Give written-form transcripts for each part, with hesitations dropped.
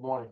Morning.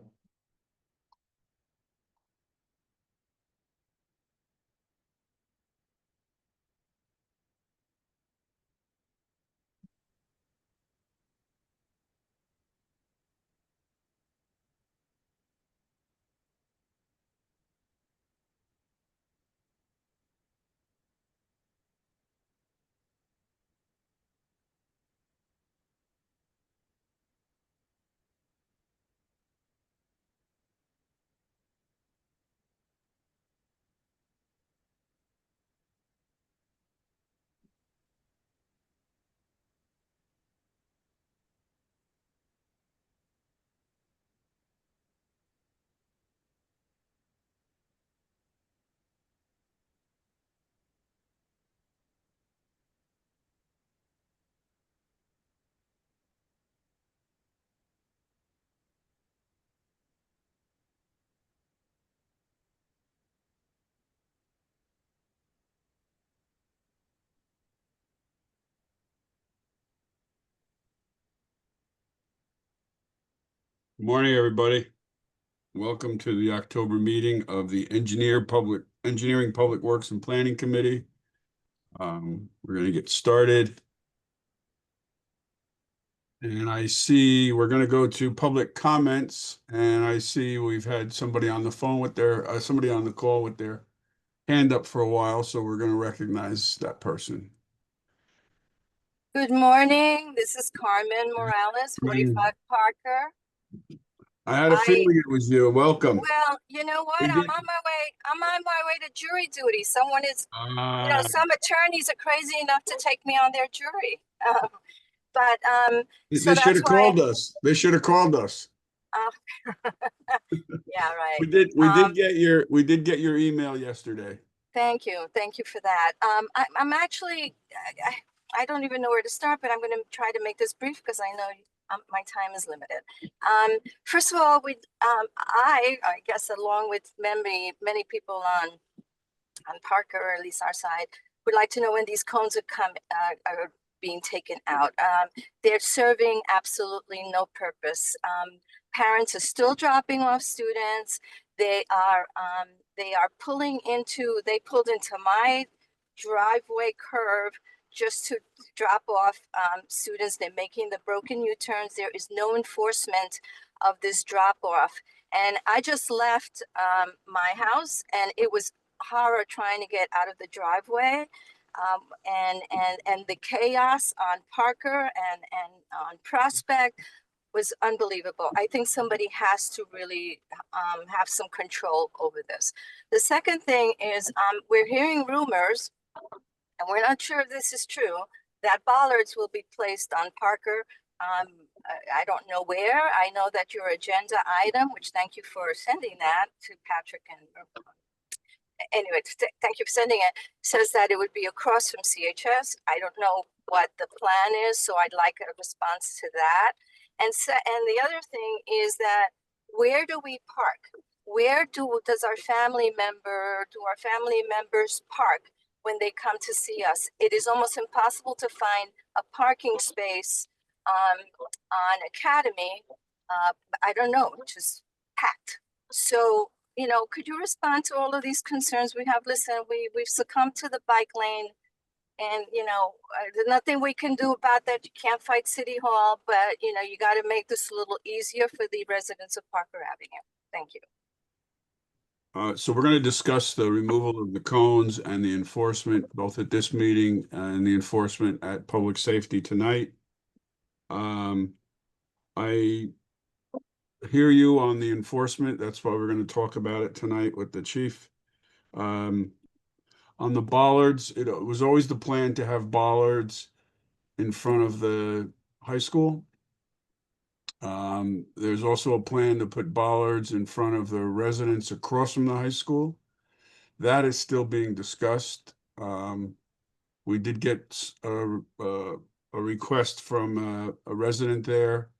Good morning, everybody. Welcome to the October meeting of the Engineering, Public Works and Planning Committee. We're going to get started. And I see we're going to go to public comments, and I see we've had somebody on the phone with somebody on the call with their hand up for a while, so we're going to recognize that person. Good morning. This is Carmen Morales, 45 Parker. I had a feeling it was you. Welcome. Well, you know what? I'm on my way to jury duty. Someone is, some attorneys are crazy enough to take me on their jury. They should have called us. They should have called us. Yeah, right. We did get your email yesterday. Thank you for that. I'm actually, I don't even know where to start, but I'm going to try to make this brief because I know my time is limited. First of all, I guess along with many people on Parker, or at least our side, would like to know when these cones are being taken out. They're serving absolutely no purpose. Parents are still dropping off students. They pulled into my driveway curve just to drop off students. They're making the broken U-turns. There is no enforcement of this drop off. And I just left my house, and it was horror trying to get out of the driveway. And the chaos on Parker and on Prospect was unbelievable. I think somebody has to really have some control over this. The second thing is we're hearing rumors, and we're not sure if this is true, that bollards will be placed on Parker. I don't know where. I know that your agenda item, which thank you for sending that to Patrick and anyway, thank you for sending it, says that it would be across from CHS. I don't know what the plan is, so I'd like a response to that. And the other thing is that where do we park? Where does our family members park when they come to see us? It is almost impossible to find a parking space on Academy. I don't know, which is packed. So, could you respond to all of these concerns we have? Listen, we've succumbed to the bike lane, and there's nothing we can do about that. You can't fight City Hall, but you got to make this a little easier for the residents of Parker Avenue. Thank you. So we're going to discuss the removal of the cones and the enforcement, both at this meeting and the enforcement at public safety tonight. I hear you on the enforcement. That's why we're going to talk about it tonight with the chief. On the bollards, it was always the plan to have bollards in front of the high school. There's also a plan to put bollards in front of the residents across from the high school. That is still being discussed. We did get a request from a resident there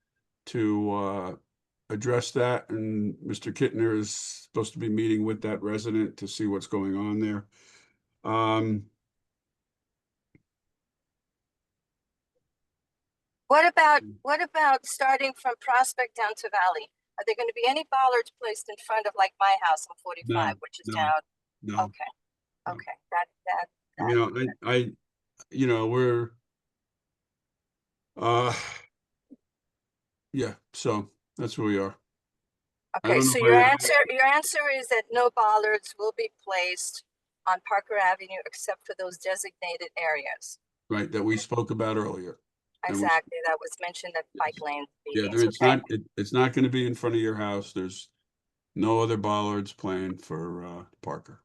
to address that, and Mr. Kittner is supposed to be meeting with that resident to see what's going on there. What about starting from Prospect down to Valley? Are there going to be any bollards placed in front of like my house on 45, No, which is no, down? no, Okay, no. okay, that, You know, we're, uh, yeah, so that's where we are. I okay, don't know so if your answer is that no bollards will be placed on Parker Avenue except for those designated areas. right, that we spoke about earlier. And we, Exactly, that was mentioned at bike yes. lane Yeah, meetings, okay? it's not going to be in front of your house. There's no other bollards planned for Parker.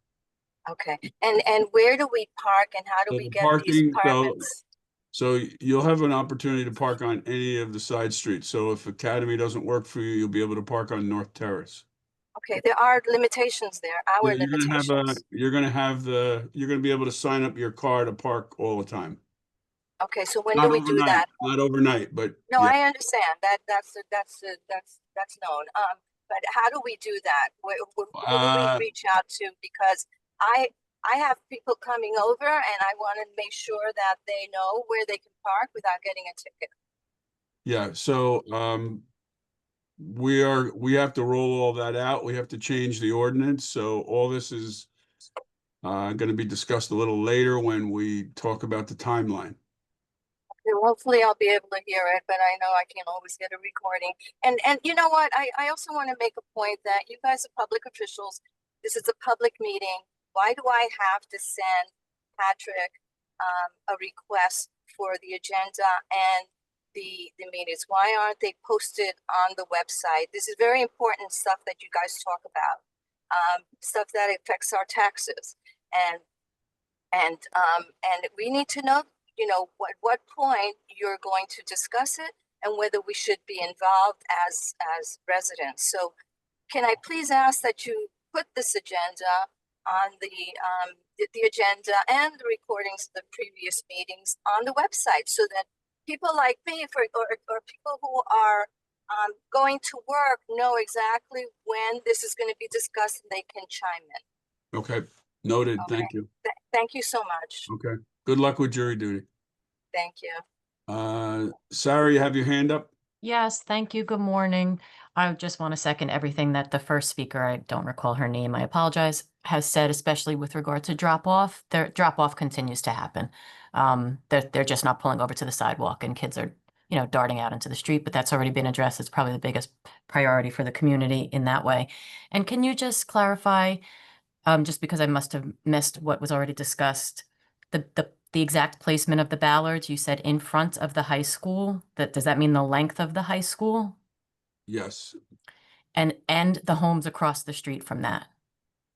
Okay, and where do we park and how do So we the get these parking, permits? so you'll have an opportunity to park on any of the side streets. So if Academy doesn't work for you, you'll be able to park on North Terrace. Okay, there are limitations there, Yeah, our limitations. you're gonna be able to sign up your car to park all the time. Okay, so when do we do that? Not overnight, but No, yeah. I understand that that's known. But how do we do that? Who do we Uh, reach out to? Because I I have people coming over and I want to make sure that they know where they can park without getting a ticket. yeah, so we have to roll all that out. We have to change the ordinance. So all this is going to be discussed a little later when we talk about the timeline. So hopefully I'll be able to hear it, but I know I can't always get a recording. And you know what? I also want to make a point that you guys are public officials. This is a public meeting. Why do I have to send Patrick a request for the agenda and the meetings? Why aren't they posted on the website? This is very important stuff that you guys talk about, stuff that affects our taxes. And and we need to know, what point you're going to discuss it and whether we should be involved as residents. So can I please ask that you put this agenda on the agenda and the recordings of the previous meetings on the website so that people like me or people who are going to work know exactly when this is going to be discussed and they can chime in. Okay, noted. Okay. Thank you. Thank you so much. Okay. Good luck with jury duty. Thank you. Sarah, you have your hand up? Yes, thank you. Good morning. I just want to second everything that the first speaker, I don't recall her name, I apologize, has said, especially with regard to drop off. Their drop off continues to happen. They're just not pulling over to the sidewalk and kids are, darting out into the street, but that's already been addressed. It's probably the biggest priority for the community in that way. And can you just clarify, just because I must have missed what was already discussed, the exact placement of the ballards? You said in front of the high school. Does that mean the length of the high school? Yes. And the homes across the street from that?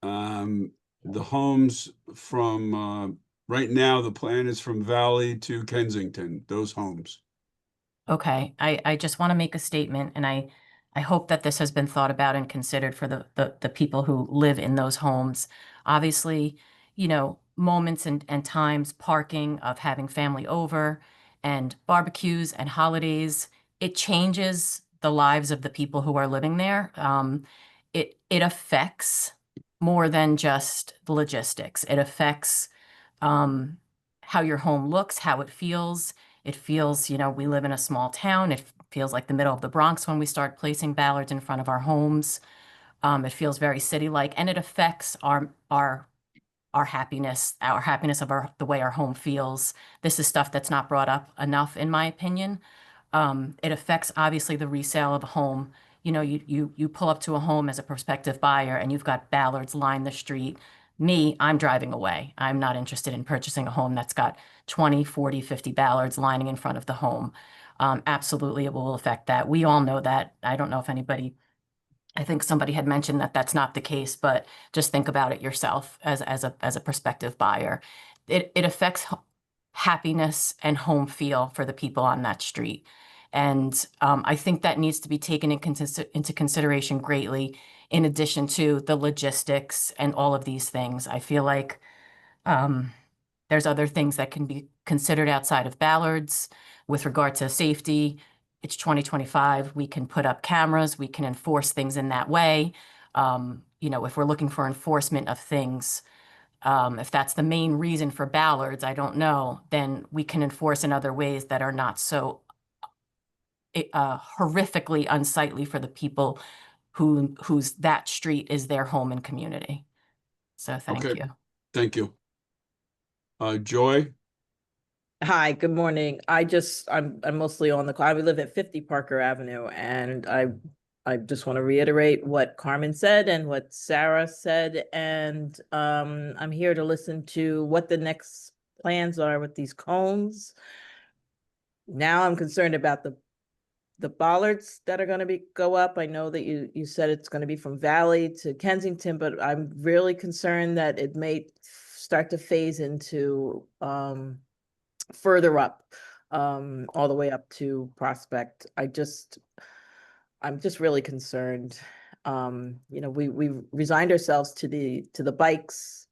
Um, the homes from right now, the plan is from Valley to Kensington, those homes. Okay, I just want to make a statement, and I hope that this has been thought about and considered for the people who live in those homes. Obviously, moments and times, parking of having family over and barbecues and holidays, it changes the lives of the people who are living there. It affects more than just the logistics. It affects um, how your home looks, how it feels. It feels, we live in a small town. It feels like the middle of the Bronx when we start placing ballards in front of our homes. It feels very city-like, and it affects our happiness of the way our home feels. This is stuff that's not brought up enough, in my opinion. It affects obviously the resale of a home. You pull up to a home as a prospective buyer and you've got ballards line the street. Me, I'm driving away. I'm not interested in purchasing a home that's got 20, 40, 50 ballards lining in front of the home. Absolutely, it will affect that. We all know that. I don't know if anybody, I think somebody had mentioned that that's not the case, but just think about it yourself as a prospective buyer. It affects happiness and home feel for the people on that street. And I think that needs to be taken into consideration greatly, in addition to the logistics and all of these things. I feel like um, there's other things that can be considered outside of ballards with regard to safety. It's 2025. We can put up cameras. We can enforce things in that way. If we're looking for enforcement of things, if that's the main reason for ballards, I don't know, then we can enforce in other ways that are not so horrifically unsightly for the people whose that street is their home and community. So thank Okay, you. thank you. Joy? Hi, good morning. I'm mostly on the call. I live at 50 Parker Avenue, and I just want to reiterate what Carmen said and what Sarah said, and I'm here to listen to what the next plans are with these cones. Now I'm concerned about the bollards that are going to go up. I know that you said it's going to be from Valley to Kensington, but I'm really concerned that it may start to phase into further up, all the way up to Prospect. I'm just really concerned. We resigned ourselves to the bikes.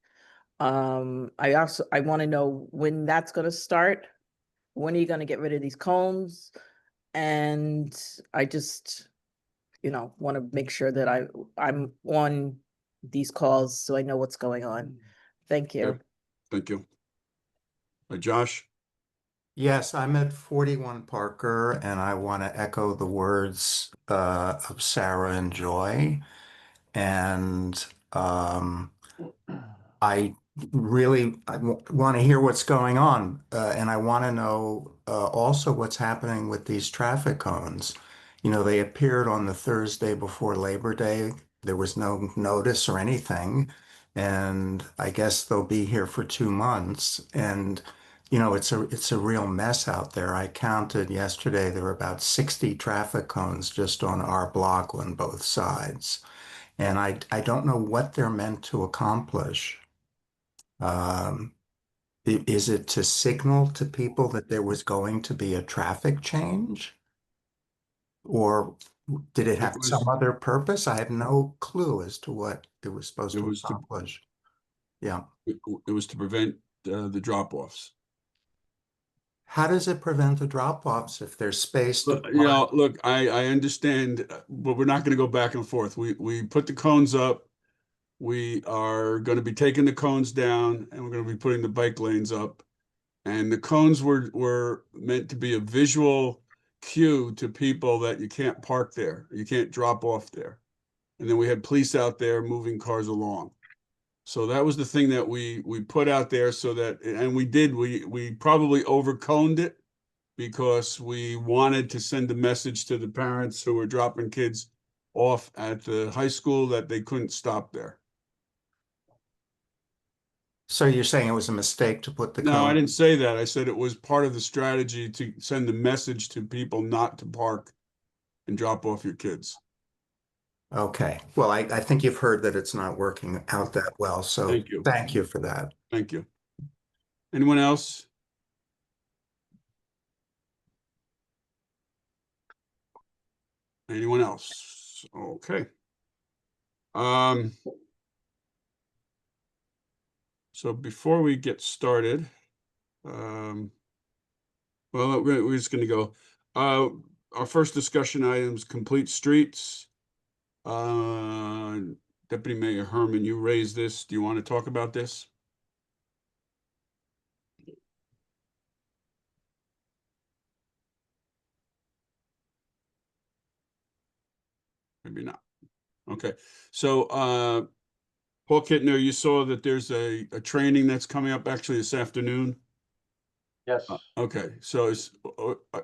I want to know when that's going to start. When are you going to get rid of these cones? And I just, want to make sure that I'm on these calls so I know what's going on. Thank you. Yep. Thank you. Josh? Yes, I'm at 41 Parker, and I want to echo the words of Sarah and Joy. And I I want to hear what's going on, and I want to know also what's happening with these traffic cones. You know, they appeared on the Thursday before Labor Day. There was no notice or anything, and I guess they'll be here for 2 months. And it's a real mess out there. I counted yesterday, there were about 60 traffic cones just on our block on both sides. And I don't know what they're meant to accomplish. Um, is it to signal to people that there was going to be a traffic change? Or did it It have some was, other purpose? I have no clue as to what it was supposed it to was to, accomplish. Yeah. it was to prevent the drop-offs. How does it prevent the drop-offs if there's space to park? Look, I understand, but we're not going to go back and forth. We put the cones up. We are going to be taking the cones down, and we're going to be putting the bike lanes up. And the cones were meant to be a visual cue to people that you can't park there, you can't drop off there. And then we had police out there moving cars along. So that was the thing that we put out there so that, and we probably overconed it because we wanted to send a message to the parents who were dropping kids off at the high school that they couldn't stop there. So you're saying it was a mistake to put the No, I cone? didn't say that. I said it was part of the strategy to send a message to people not to park and drop off your kids. Okay. Well, I think you've heard that it's not working out that well. So Thank you. thank you for that. Thank you. Anyone else? Anyone else? Okay. So before we get started, well, we're just going to go. Our first discussion item is complete streets. Deputy Mayor Herman, you raised this. Do you want to talk about this? Maybe not. Okay. So, Paul Kittner, you saw that there's a training that's coming up actually this afternoon. Yes. Okay, so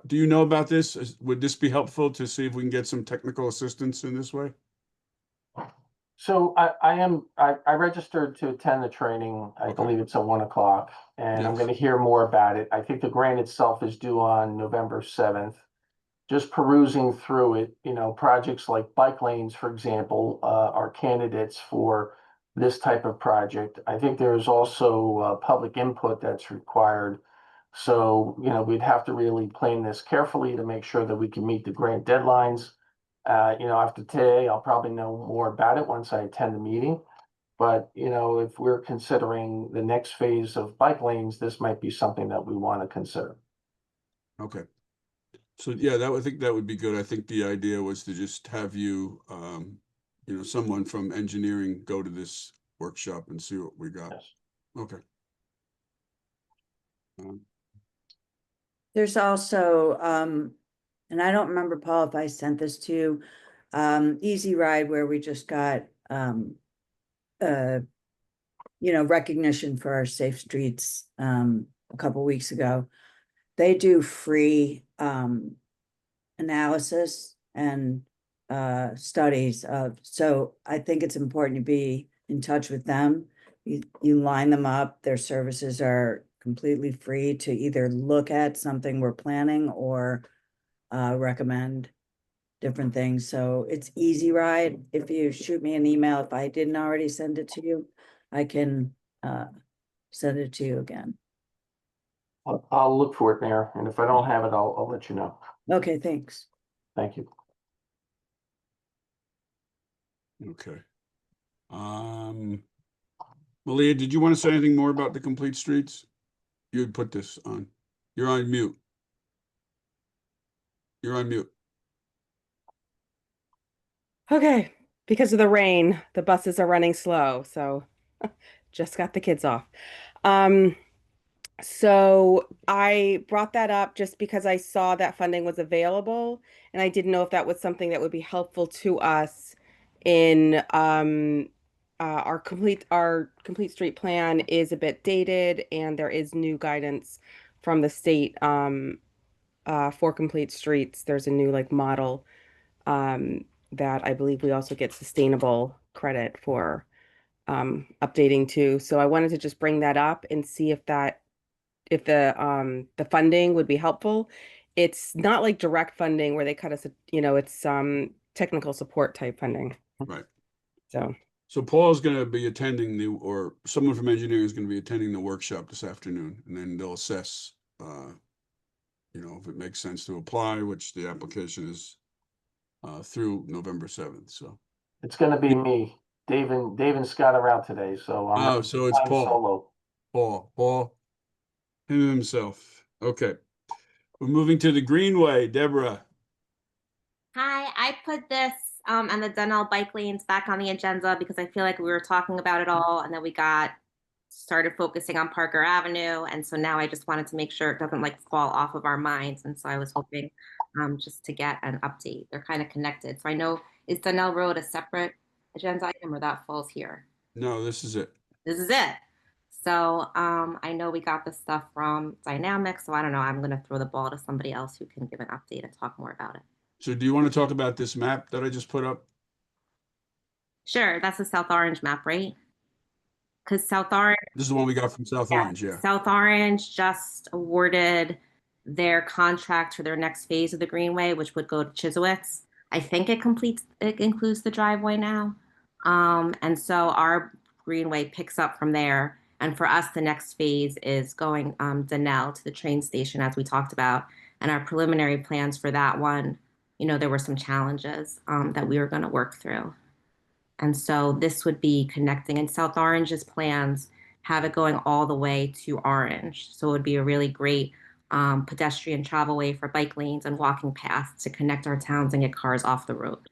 do you know about this? Would this be helpful to see if we can get some technical assistance in this way? So I registered to attend the training. I Okay. believe it's at 1 o'clock, and I'm Yes. going to hear more about it. I think the grant itself is due on November 7th. Just perusing through it, projects like bike lanes, for example, are candidates for this type of project. I think there's also public input that's required. So, we'd have to really plan this carefully to make sure that we can meet the grant deadlines. After today, I'll probably know more about it once I attend the meeting. But, if we're considering the next phase of bike lanes, this might be something that we want to consider. Okay. So yeah, I think that would be good. I think the idea was to just have you, someone from engineering go to this workshop and see what we got. Yes. Okay. Um, There's also, and I don't remember, Paul, if I sent this to you, Easy Ride, where we just got, recognition for our safe streets, a couple weeks ago. They do free, analysis and, studies of, so I think it's important to be in touch with them. You line them up, their services are completely free to either look at something we're planning or, recommend different things. So it's Easy Ride. If you shoot me an email, if I didn't already send it to you, I can, send it to you again. I'll look for it, Mayor, and if I don't have it, I'll let you know. Okay, thanks. Thank you. Okay. Malia, did you want to say anything more about the complete streets? You had put this on. You're on mute. You're on mute. Okay, because of the rain, the buses are running slow, so just got the kids off. Um, so I brought that up just because I saw that funding was available, and I didn't know if that was something that would be helpful to us in our complete street plan is a bit dated, and there is new guidance from the state for complete streets. There's a new like model that I believe we also get sustainable credit for updating too. So I wanted to just bring that up and see if the funding would be helpful. It's not like direct funding where they cut us, it's technical support type funding. Right. So So Paul's going to be attending or someone from engineering is going to be attending the workshop this afternoon, and then they'll assess, if it makes sense to apply, which the application is through November 7th. So. It's gonna be me. Dave and Scott are out today, so Oh, so it's flying Paul. solo. Paul, him himself. Okay. We're moving to the Greenway. Deborah. Hi, I put this and the Donnell bike lanes back on the agenda because I feel like we were talking about it all and then we got started focusing on Parker Avenue. And so now I just wanted to make sure it doesn't like fall off of our minds. And so I was hoping just to get an update. They're kind of connected. So I know, is Donnell Road a separate agenda item or that falls here? No, this is it. This is it. So I know we got this stuff from Dynamics. So I don't know. I'm going to throw the ball to somebody else who can give an update and talk more about it. So do you want to talk about this map that I just put up? Sure, that's the South Orange map, right? Because South Orange, This is the one we got from South Orange, yeah. South Orange just awarded their contract for their next phase of the Greenway, which would go to Chisowitz. I think it includes the driveway now. And so our Greenway picks up from there. And for us, the next phase is going Donnell to the train station, as we talked about. And our preliminary plans for that one, there were some challenges that we were going to work through. And so this would be connecting, and South Orange's plans have it going all the way to Orange. So it would be a really great pedestrian travel way for bike lanes and walking paths to connect our towns and get cars off the road.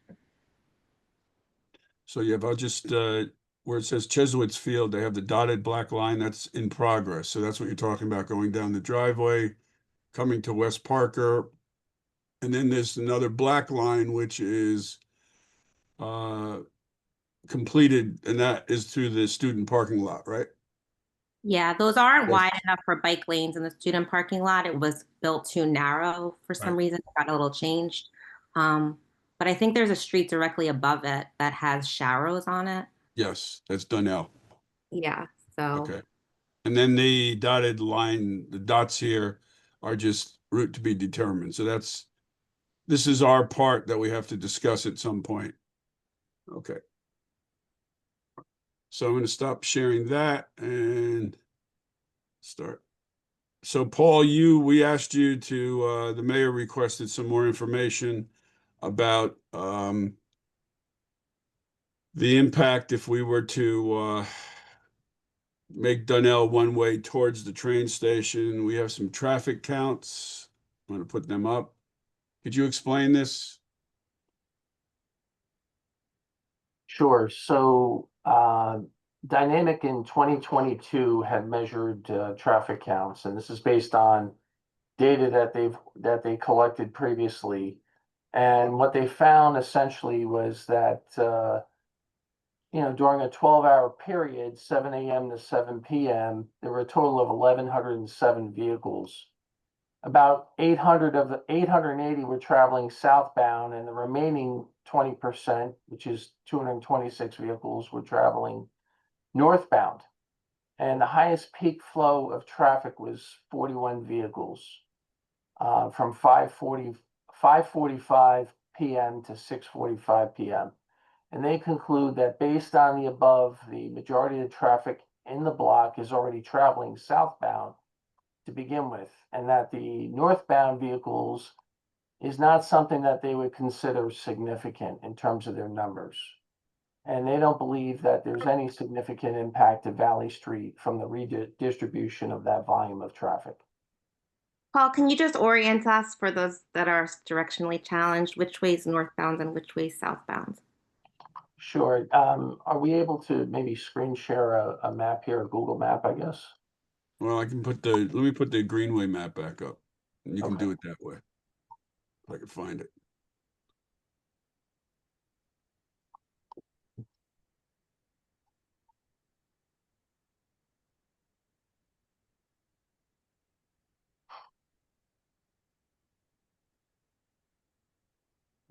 So yeah, I'll just, where it says Chesowitz Field, they have the dotted black line that's in progress. So that's what you're talking about, going down the driveway, coming to West Parker. And then there's another black line, which is completed, and that is through the student parking lot, right? Yeah, those aren't Yes. wide enough for bike lanes in the student parking lot. It was built too narrow for some reason. It got a little changed. But I think there's a street directly above it that has sharrows on it. Yes, that's done now. Yeah, so. Okay. And then the dotted line, the dots here are just route to be determined. So this is our part that we have to discuss at some point. Okay. So I'm going to stop sharing that and start. So Paul, we asked you to, the mayor requested some more information about the impact if we were to make Donnell one way towards the train station. We have some traffic counts. I'm going to put them up. Could you explain this? Sure. So Dynamic in 2022 had measured traffic counts, and this is based on data that they collected previously. And what they found essentially was that, during a 12-hour period, 7 a.m. to 7 p.m., there were a total of 1,107 vehicles. About 800 of the 880 were traveling southbound, and the remaining 20%, which is 226 vehicles, were traveling northbound. And the highest peak flow of traffic was 41 vehicles from 5:45 p.m. to 6:45 p.m. And they conclude that based on the above, the majority of the traffic in the block is already traveling southbound to begin with, and that the northbound vehicles is not something that they would consider significant in terms of their numbers. And they don't believe that there's any significant impact to Valley Street from the redistribution of that volume of traffic. Paul, can you just orient us for those that are directionally challenged, which way is northbound and which way is southbound? Sure. Are we able to maybe screen share a map here, a Google map, I guess? Well, let me put the Greenway map back up. And you can Okay. do it that way. If I can find it.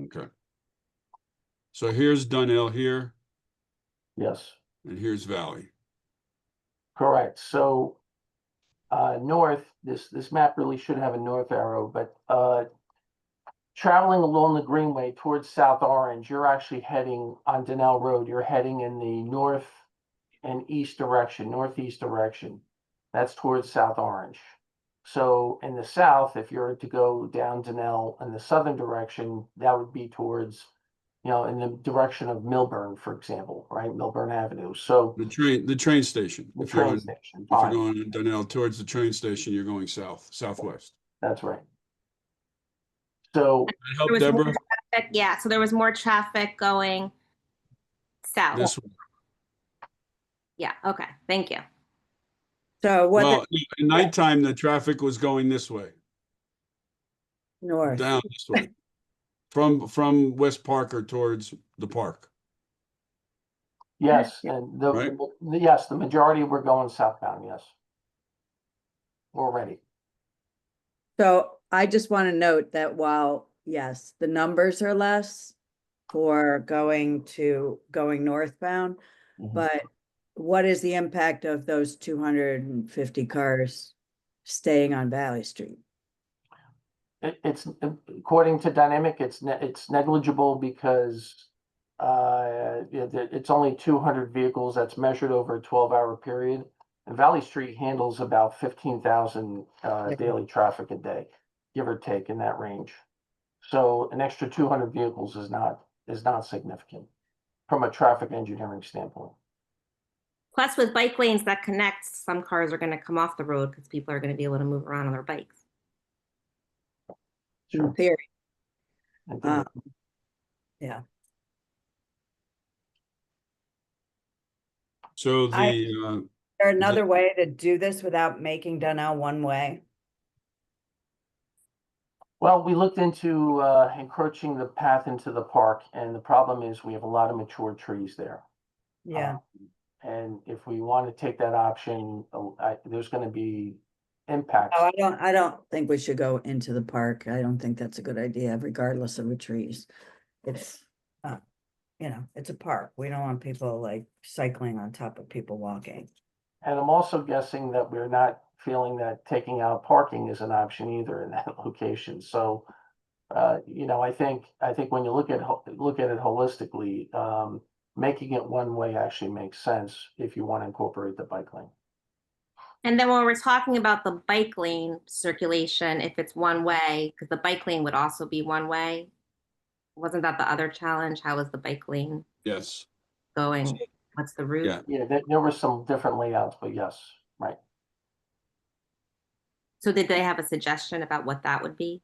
Okay. So here's Dunnell here, Yes, and here's Valley. correct. So north, this map really should have a north arrow, but traveling along the Greenway towards South Orange, you're actually heading on Donnell Road. You're heading in the north and east direction, northeast direction. That's towards South Orange. So in the south, if you're to go down Donnell in the southern direction, that would be towards, in the direction of Milburn, for example, right? Milburn Avenue. So The train station. the If you're train on, station, if you're fine. going on Dunnell towards the train station, you're going southwest. That's right. So That There help, was more Deborah? traffic, yeah, so there was more traffic going south. This way. Yeah, okay, thank you. So what, Well, at nighttime, the traffic was going this way, north, down this way, from West Parker towards the park. yes, and Right. yes, the majority were going southbound, yes. Already. so I just want to note that while, yes, the numbers are less for going northbound, but what is the impact of those 250 cars staying on Valley Street? It's according to Dynamic, it's negligible because it's only 200 vehicles that's measured over a 12-hour period. And Valley Street handles about 15,000 daily traffic a day, give or take in that range. So an extra 200 vehicles is not significant from a traffic engineering standpoint. Plus with bike lanes that connect, some cars are gonna come off the road because people are gonna be able to move around on their bikes. In theory, And yeah. So Is there another way to do this without making Dunnell one way? Well, we looked into encroaching the path into the park, and the problem is we have a lot of mature trees there. Yeah, And if we want to take that option, there's going to be impacts. oh, I don't think we should go into the park. I don't think that's a good idea, regardless of the trees. It's, it's a park. We don't want people like cycling on top of people walking. And I'm also guessing that we're not feeling that taking out parking is an option either in that location. So, I think when you look at it holistically, making it one way actually makes sense if you want to incorporate the bike lane. And then when we're talking about the bike lane circulation, if it's one way, because the bike lane would also be one way, wasn't that the other challenge? How is the bike lane yes, going? What's the route? yeah. Yeah, there were some different layouts, but yes, right. So did they have a suggestion about what that would be?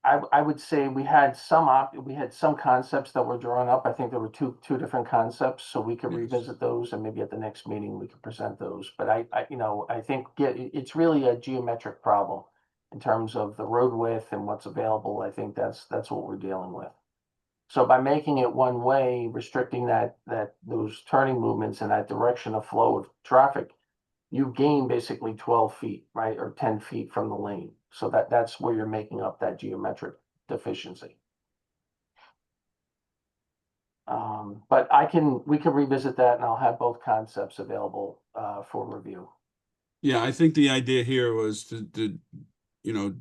I would say we had some concepts that were drawn up. I think there were two different concepts, so we could Yes. revisit those, and maybe at the next meeting we could present those. But I think it's really a geometric problem. in terms of the road width and what's available. I think that's what we're dealing with. So by making it one way, restricting those turning movements and that direction of flow of traffic, you gain basically 12 feet, right, or 10 feet from the lane. So that's where you're making up that geometric deficiency. But we can revisit that, and I'll have both concepts available for review. Yeah, I think the idea here was to you know,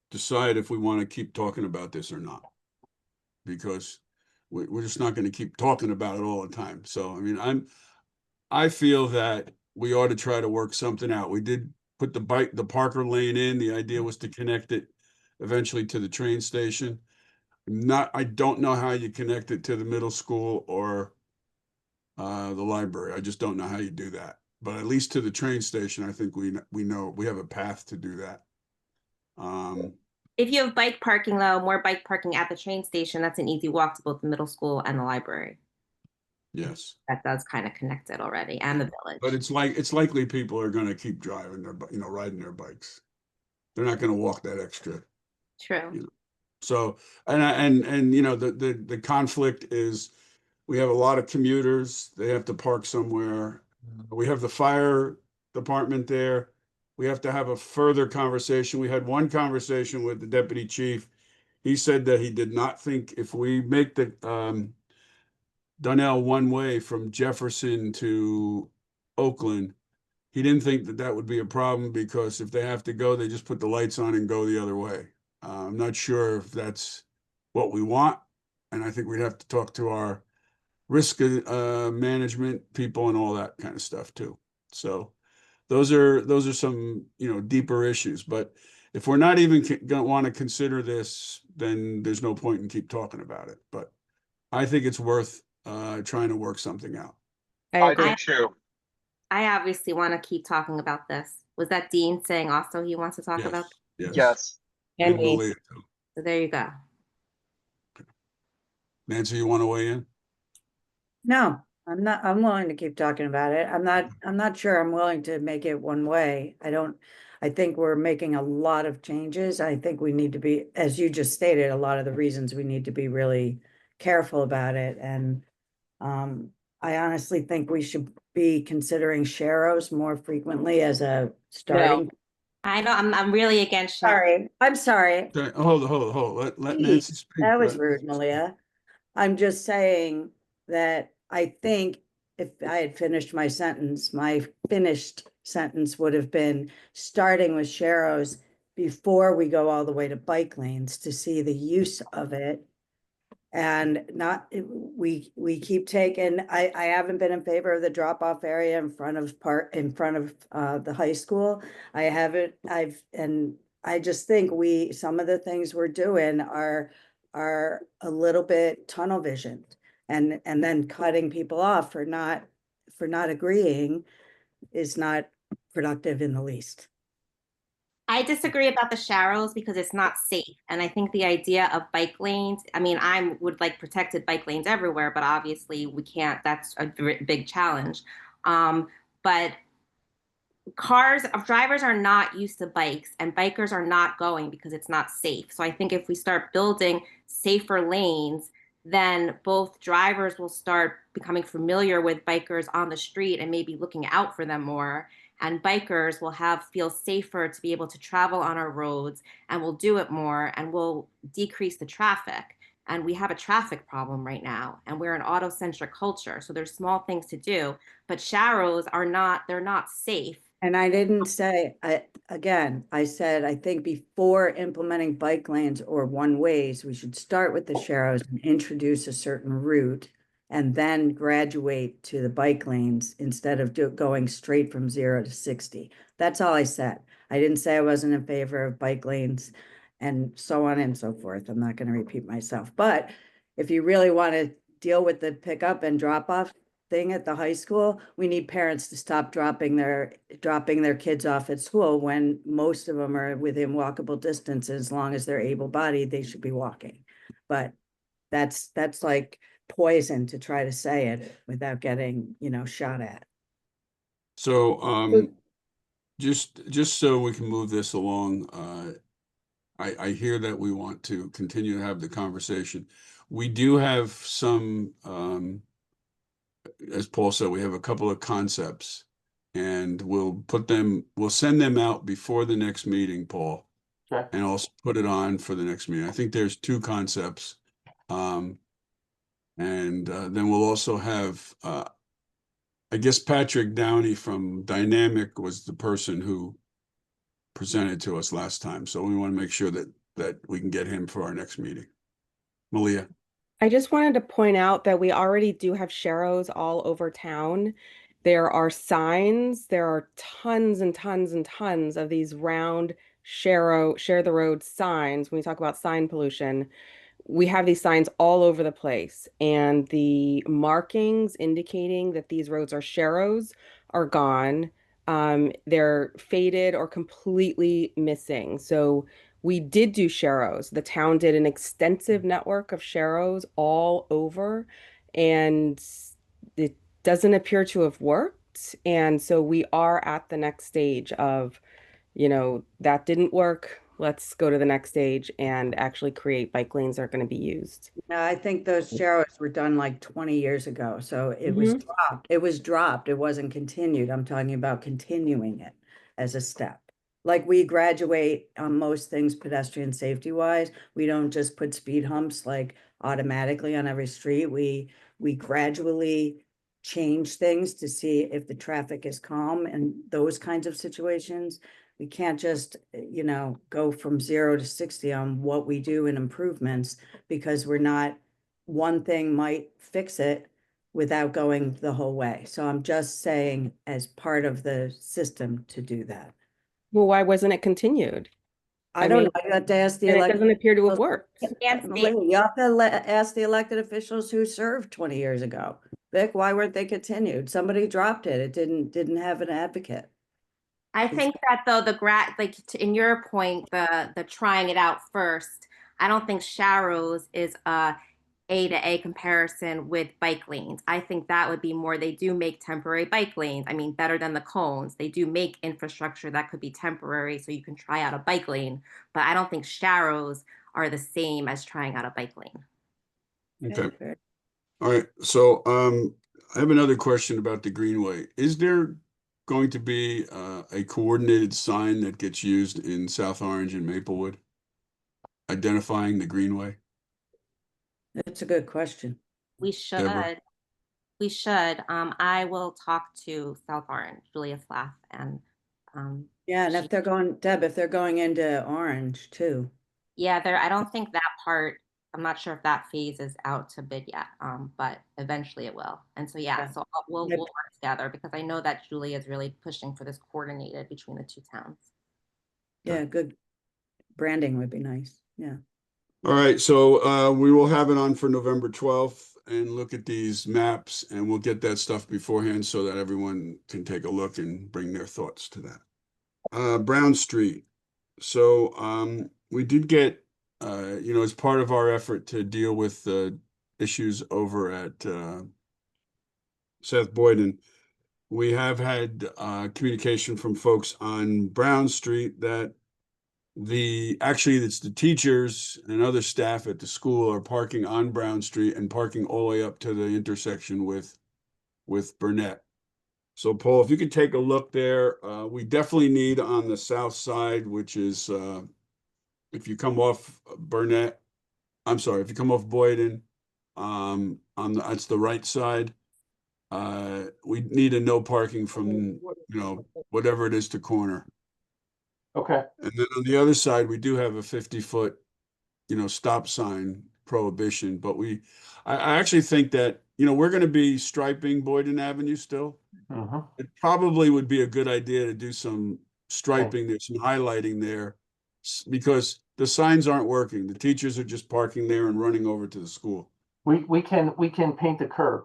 decide if we want to keep talking about this or not, because we're just not going to keep talking about it all the time. So, I mean, I feel that we ought to try to work something out. We did put the Parker lane in. The idea was to connect it eventually to the train station. I don't know how you connect it to the middle school or the library. I just don't know how you do that. But at least to the train station, I think we know we have a path to do that. If you have bike parking, though, more bike parking at the train station, that's an easy walk to both the middle school and the library. Yes. That does kind of connect it already, and the But village. it's likely people are going to keep driving riding their bikes. They're not going to walk that extra. True. So, and the conflict is we have a lot of commuters. They have to park somewhere. We have the fire department there. We have to have a further conversation. We had one conversation with the deputy chief. He said that he did not think if we make the Donnell one way from Jefferson to Oakland, he didn't think that would be a problem because if they have to go, they just put the lights on and go the other way. I'm not sure if that's what we want. And I think we'd have to talk to our risk management people and all that kind of stuff too. So those are some, deeper issues. But if we're not even going to want to consider this, then there's no point in keep talking about it. But I think it's worth trying to work something out. I I, too. I obviously want to keep talking about this. Was that Dean saying also he wants to talk about Yes. Yes. and And me. Malia too. So there you go. Nancy, you want to weigh in? No, I'm willing to keep talking about it. I'm not sure I'm willing to make it one way. I think we're making a lot of changes. I think we need to be, as you just stated, a lot of the reasons we need to be really careful about it. And I honestly think we should be considering Sharrows more frequently as a starting. I know I'm really against Sharon. Sorry, I'm sorry. Okay, hold. Let Geez, Nancy speak. that was rude, Malia. I'm just saying that I think if I had finished my finished sentence would have been starting with Sharrows before we go all the way to bike lanes to see the use of it. And not, we keep taking, I haven't been in favor of the drop-off area in front of the high school. And I just think some of the things we're doing are a little bit tunnel vision. And then cutting people off for not agreeing is not productive in the least. I disagree about the Sharrows because it's not safe. And I think the idea of bike lanes, I mean, I would like protected bike lanes everywhere, but obviously we can't. That's a big challenge. But drivers are not used to bikes, and bikers are not going because it's not safe. So I think if we start building safer lanes, then both drivers will start becoming familiar with bikers on the street and maybe looking out for them more. And bikers will feel safer to be able to travel on our roads, and will do it more, and will decrease the traffic. And we have a traffic problem right now, and we're an auto-centric culture. So there's small things to do, but Sharrows they're not safe. And I didn't say, I said, I think before implementing bike lanes or one ways, we should start with the Sharrows and introduce a certain route and then graduate to the bike lanes instead of going straight from 0 to 60. That's all I said. I didn't say I wasn't in favor of bike lanes and so on and so forth. I'm not going to repeat myself. But if you really want to deal with the pickup and drop off thing at the high school, we need parents to stop dropping their kids off at school when most of them are within walkable distance. As long as they're able-bodied, they should be walking. But that's like poison to try to say it without getting, shot at. So just so we can move this along, I hear that we want to continue to have the conversation. We do have some, as Paul said, we have a couple of concepts, and we'll send them out before the next meeting, Paul, Okay. and also put it on for the next meeting. I think there's two concepts. And then we'll also have, I guess Patrick Downey from Dynamic was the person who presented to us last time. So we want to make sure that we can get him for our next meeting. Malia. I just wanted to point out that we already do have sharrows all over town. There are signs, there are tons and tons and tons of these round share the road signs. When we talk about sign pollution, we have these signs all over the place, and the markings indicating that these roads are sharrows are gone. They're faded or completely missing. So we did do sharrows. The town did an extensive network of sharrows all over, and it doesn't appear to have worked. And so we are at the next stage of, that didn't work. Let's go to the next stage and actually create bike lanes that are going to be used. No, I think those sharrows were done like 20 years ago, so it was dropped. It was dropped. It wasn't continued. I'm talking about continuing it as a step. Like we graduate on most things pedestrian safety wise. We don't just put speed humps like automatically on every street. We gradually change things to see if the traffic is calm and those kinds of situations. We can't just, go from 0 to 60 on what we do in improvements, because one thing might fix it without going the whole way. So I'm just saying as part of the system to do that. Well, why wasn't it continued? I I don't mean, know. I have to ask the and it doesn't elected. appear to have worked. You have to ask the elected officials who served 20 years ago. Vic, why weren't they continued? Somebody dropped it. It didn't have an advocate. I think that though in your point, the trying it out first, I don't think Sharrows is A to A comparison with bike lanes. I think that would be more, they do make temporary bike lanes. I mean, better than the cones. They do make infrastructure that could be temporary so you can try out a bike lane, but I don't think Sharrows are the same as trying out a bike lane. Okay. All right. So I have another question about the Greenway. Is there going to be a coordinated sign that gets used in South Orange and Maplewood, identifying the Greenway? That's a good question. We should. Deborah? We should. I will talk to South Orange, Julia Flaff, and Yeah, and if they're going into Orange too. yeah, I don't think that part, I'm not sure if that phase is out to bid yet, but eventually it will. And so, yeah, Yeah. so we'll work together, because I know that Julia is really pushing for this coordinated between the two towns. Yeah, good branding would be nice. Yeah. All right. So we will have it on for November 12th and look at these maps, and we'll get that stuff beforehand so that everyone can take a look and bring their thoughts to that. Brown Street. So we did get, as part of our effort to deal with the issues over at Seth Boyden, we have had communication from folks on Brown Street that it's the teachers and other staff at the school are parking on Brown Street and parking all the way up to the intersection with Burnett. So Paul, if you could take a look there, we definitely need on the south side, which is if you come off Burnett, I'm sorry, if you come off Boyden, that's the right side. We need a no parking from, whatever it is to corner. Okay. And then on the other side, we do have a 50-foot, stop sign prohibition, but I actually think that, we're going to be striping Boyden Avenue still. It probably would be a good idea to do some striping there, some highlighting there, because the signs aren't working. The teachers are just parking there and running over to the school. We can paint the curb.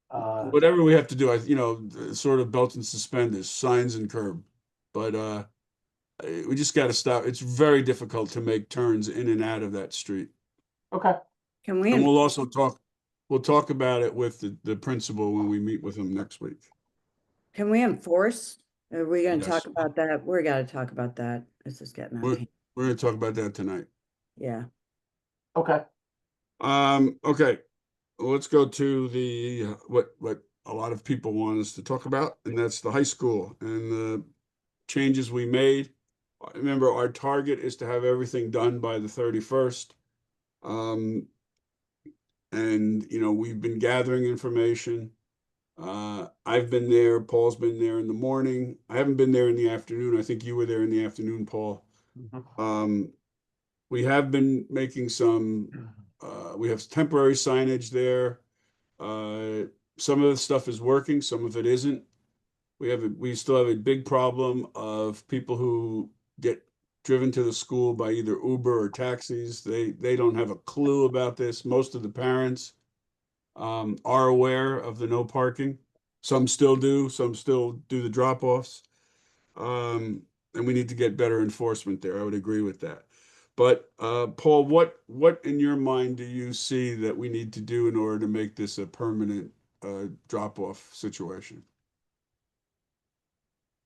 Whatever we have to do, sort of belt and suspenders, signs and curb. But we just got to stop. It's very difficult to make turns in and out of that street. Okay. Can we? And we'll talk about it with the principal when we meet with him next week. Can we enforce Are we gonna Yes. talk about that? We're gotta talk about that. This is getting out of We're, hand. we're gonna talk about that tonight. Yeah. Okay. Okay, let's go to the, what a lot of people want us to talk about, and that's the high school and the changes we made. Remember, our target is to have everything done by the 31st. And, we've been gathering information. I've been there, Paul's been there in the morning. I haven't been there in the afternoon. I think you were there in the afternoon, Paul. Um, we have been making we have temporary signage there. Some of the stuff is working, some of it isn't. We still have a big problem of people who get driven to the school by either Uber or taxis. They don't have a clue about this. Most of the parents are aware of the no parking. Some still do, some still do the drop-offs. And we need to get better enforcement there. I would agree with that. But Paul, what in your mind do you see that we need to do in order to make this a permanent drop-off situation?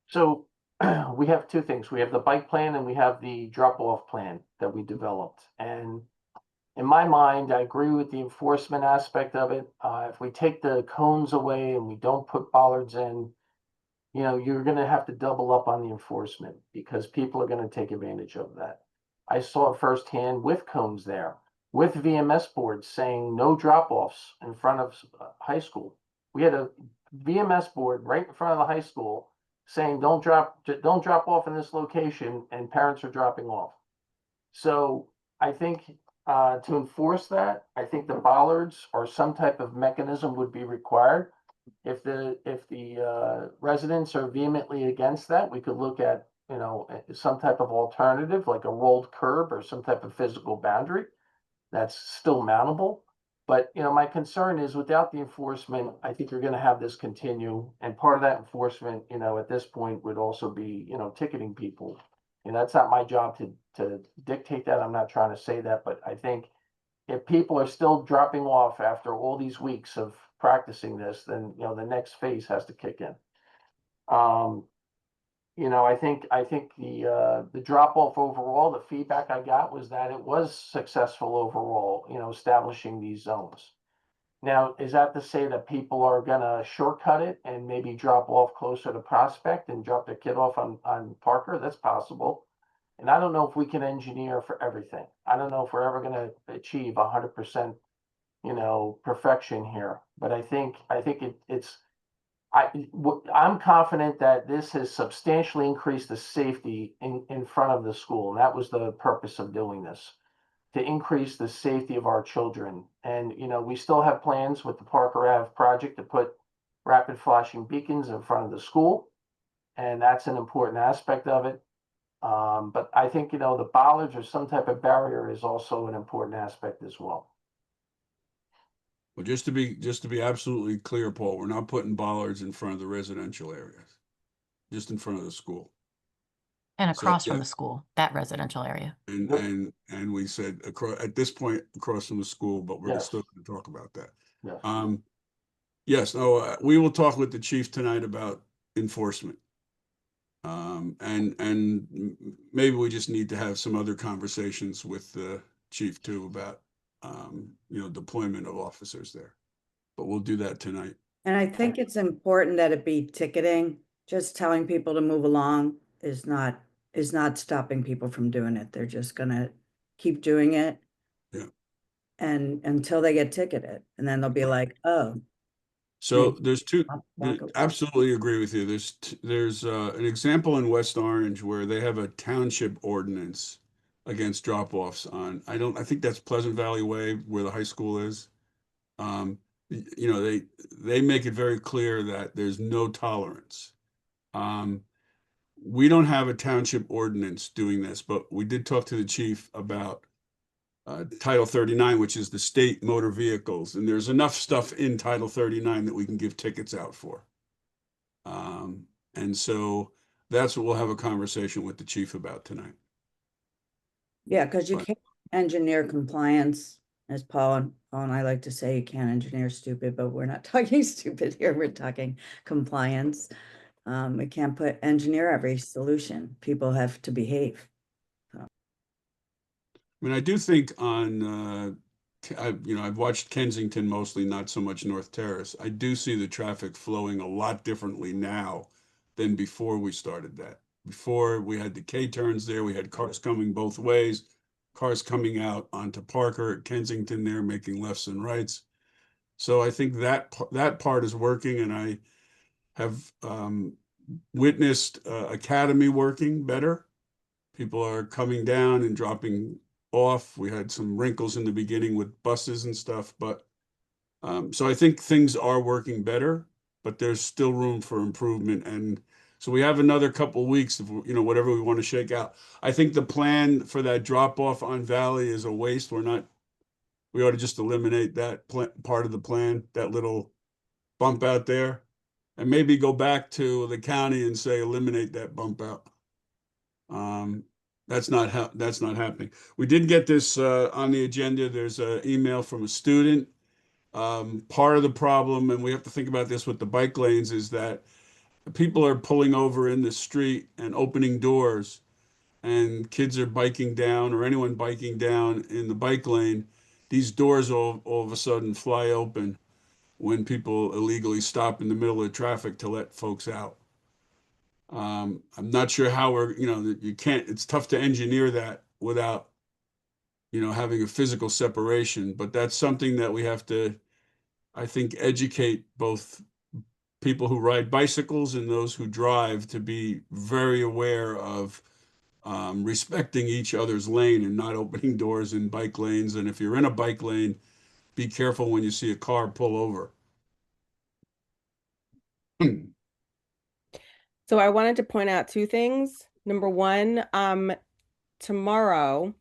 So we have two things. We have the bike plan and we have the drop-off plan that we developed. And in my mind, I agree with the enforcement aspect of it. If we take the cones away and we don't put bollards in, you're gonna have to double up on the enforcement because people are gonna take advantage of that. I saw it firsthand with cones there, with VMS boards saying no drop-offs in front of high school. We had a VMS board right in front of the high school saying don't drop off in this location, and parents are dropping off. So I think to enforce that, I think the bollards or some type of mechanism would be required. If the residents are vehemently against that, we could look at, some type of alternative, like a rolled curb or some type of physical boundary that's still mountable. But, my concern is without the enforcement, I think you're gonna have this continue. And part of that enforcement, at this point would also be, ticketing people. And that's not my job to dictate that. I'm not trying to say that, but I think if people are still dropping off after all these weeks of practicing this, then, the next phase has to kick in. I think the drop off overall, the feedback I got was that it was successful overall, establishing these zones. Now, is that to say that people are gonna shortcut it and maybe drop off closer to Prospect and drop their kid off on Parker? That's possible. And I don't know if we can engineer for everything. I don't know if we're ever gonna achieve 100%, perfection here. But I think I'm confident that this has substantially increased the safety in front of the school. And that was the purpose of doing this, to increase the safety of our children. And, we still have plans with the Parker Ave project to put rapid flashing beacons in front of the school. And that's an important aspect of it. But I think, the bollards or some type of barrier is also an important aspect as well. Well, just to be absolutely clear, Paul, we're not putting bollards in front of the residential areas, just in front of the school. And So, across from yeah, the school, that residential area. and we said at this point across from the school, but we're Yes. still going to talk about that. Yes. Yes, no, we will talk with the chief tonight about enforcement. And maybe we just need to have some other conversations with the chief too about deployment of officers there. But we'll do that tonight. And I think it's important that it be ticketing. Just telling people to move along is not stopping people from doing it. They're just gonna keep doing it. Yeah. And until they get ticketed, and then they'll be like, oh. So maybe there's two, I'll walk away. absolutely agree with you. There's an example in West Orange where they have a township ordinance against drop-offs I think that's Pleasant Valley Way where the high school is. They make it very clear that there's no tolerance. We don't have a township ordinance doing this, but we did talk to the chief about Title 39, which is the state motor vehicles, and there's enough stuff in Title 39 that we can give tickets out for. And so that's what we'll have a conversation with the chief about tonight. Yeah, because you But- can't engineer compliance, as Paul and I like to say, you can't engineer stupid, but we're not talking stupid here, we're talking compliance. We can't engineer every solution. People have to behave. I mean, I do think on, I've watched Kensington mostly, not so much North Terrace. I do see the traffic flowing a lot differently now than before we started that. Before we had the K turns there, we had cars coming both ways, cars coming out onto Parker at Kensington there, making lefts and rights. So I think that part is working, and I have witnessed Academy working better. People are coming down and dropping off. We had some wrinkles in the beginning with buses and stuff, but so I think things are working better, but there's still room for improvement. And so we have another couple of weeks of, whatever we want to shake out. I think the plan for that drop off on Valley is a waste. We ought to just eliminate that part of the plan, that little bump out there, and maybe go back to the county and say, eliminate that bump out. That's not happening. We did get this on the agenda. There's an email from a student. Part of the problem, and we have to think about this with the bike lanes, is that people are pulling over in the street and opening doors, and kids are biking down, or anyone biking down in the bike lane. These doors all of a sudden fly open when people illegally stop in the middle of traffic to let folks out. I'm not sure how you can't, it's tough to engineer that without, having a physical separation, but that's something that we have to, I think, educate both people who ride bicycles and those who drive to be very aware of respecting each other's lane and not opening doors in bike lanes. And if you're in a bike lane, be careful when you see a car pull over. So I wanted to point out two things. Number one, tomorrow,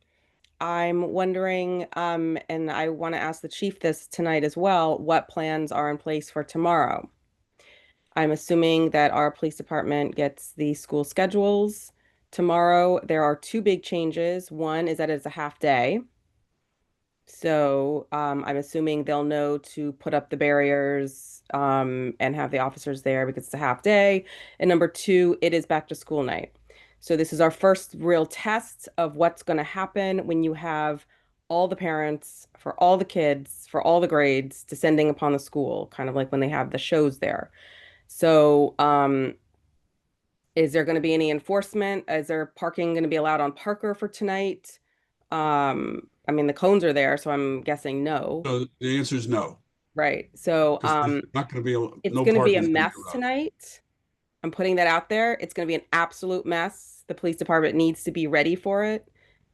I'm wondering, and I want to ask the chief this tonight as well, what plans are in place for tomorrow? I'm assuming that our police department gets the school schedules. Tomorrow, there are two big changes. One is that it's a half day. So I'm assuming they'll know to put up the barriers and have the officers there because it's a half day. And number two, it is back to school night. So this is our first real test of what's going to happen when you have all the parents for all the kids, for all the grades descending upon the school, kind of like when they have the shows there. So is there going to be any enforcement? Is there parking going to be allowed on Parker for tonight? I mean, the cones are there, so I'm guessing no. So the answer is no, Right. So, because there's not going to be, it's no going to be parking a is going to be mess allowed. tonight. I'm putting that out there. It's going to be an absolute mess. The police department needs to be ready for it.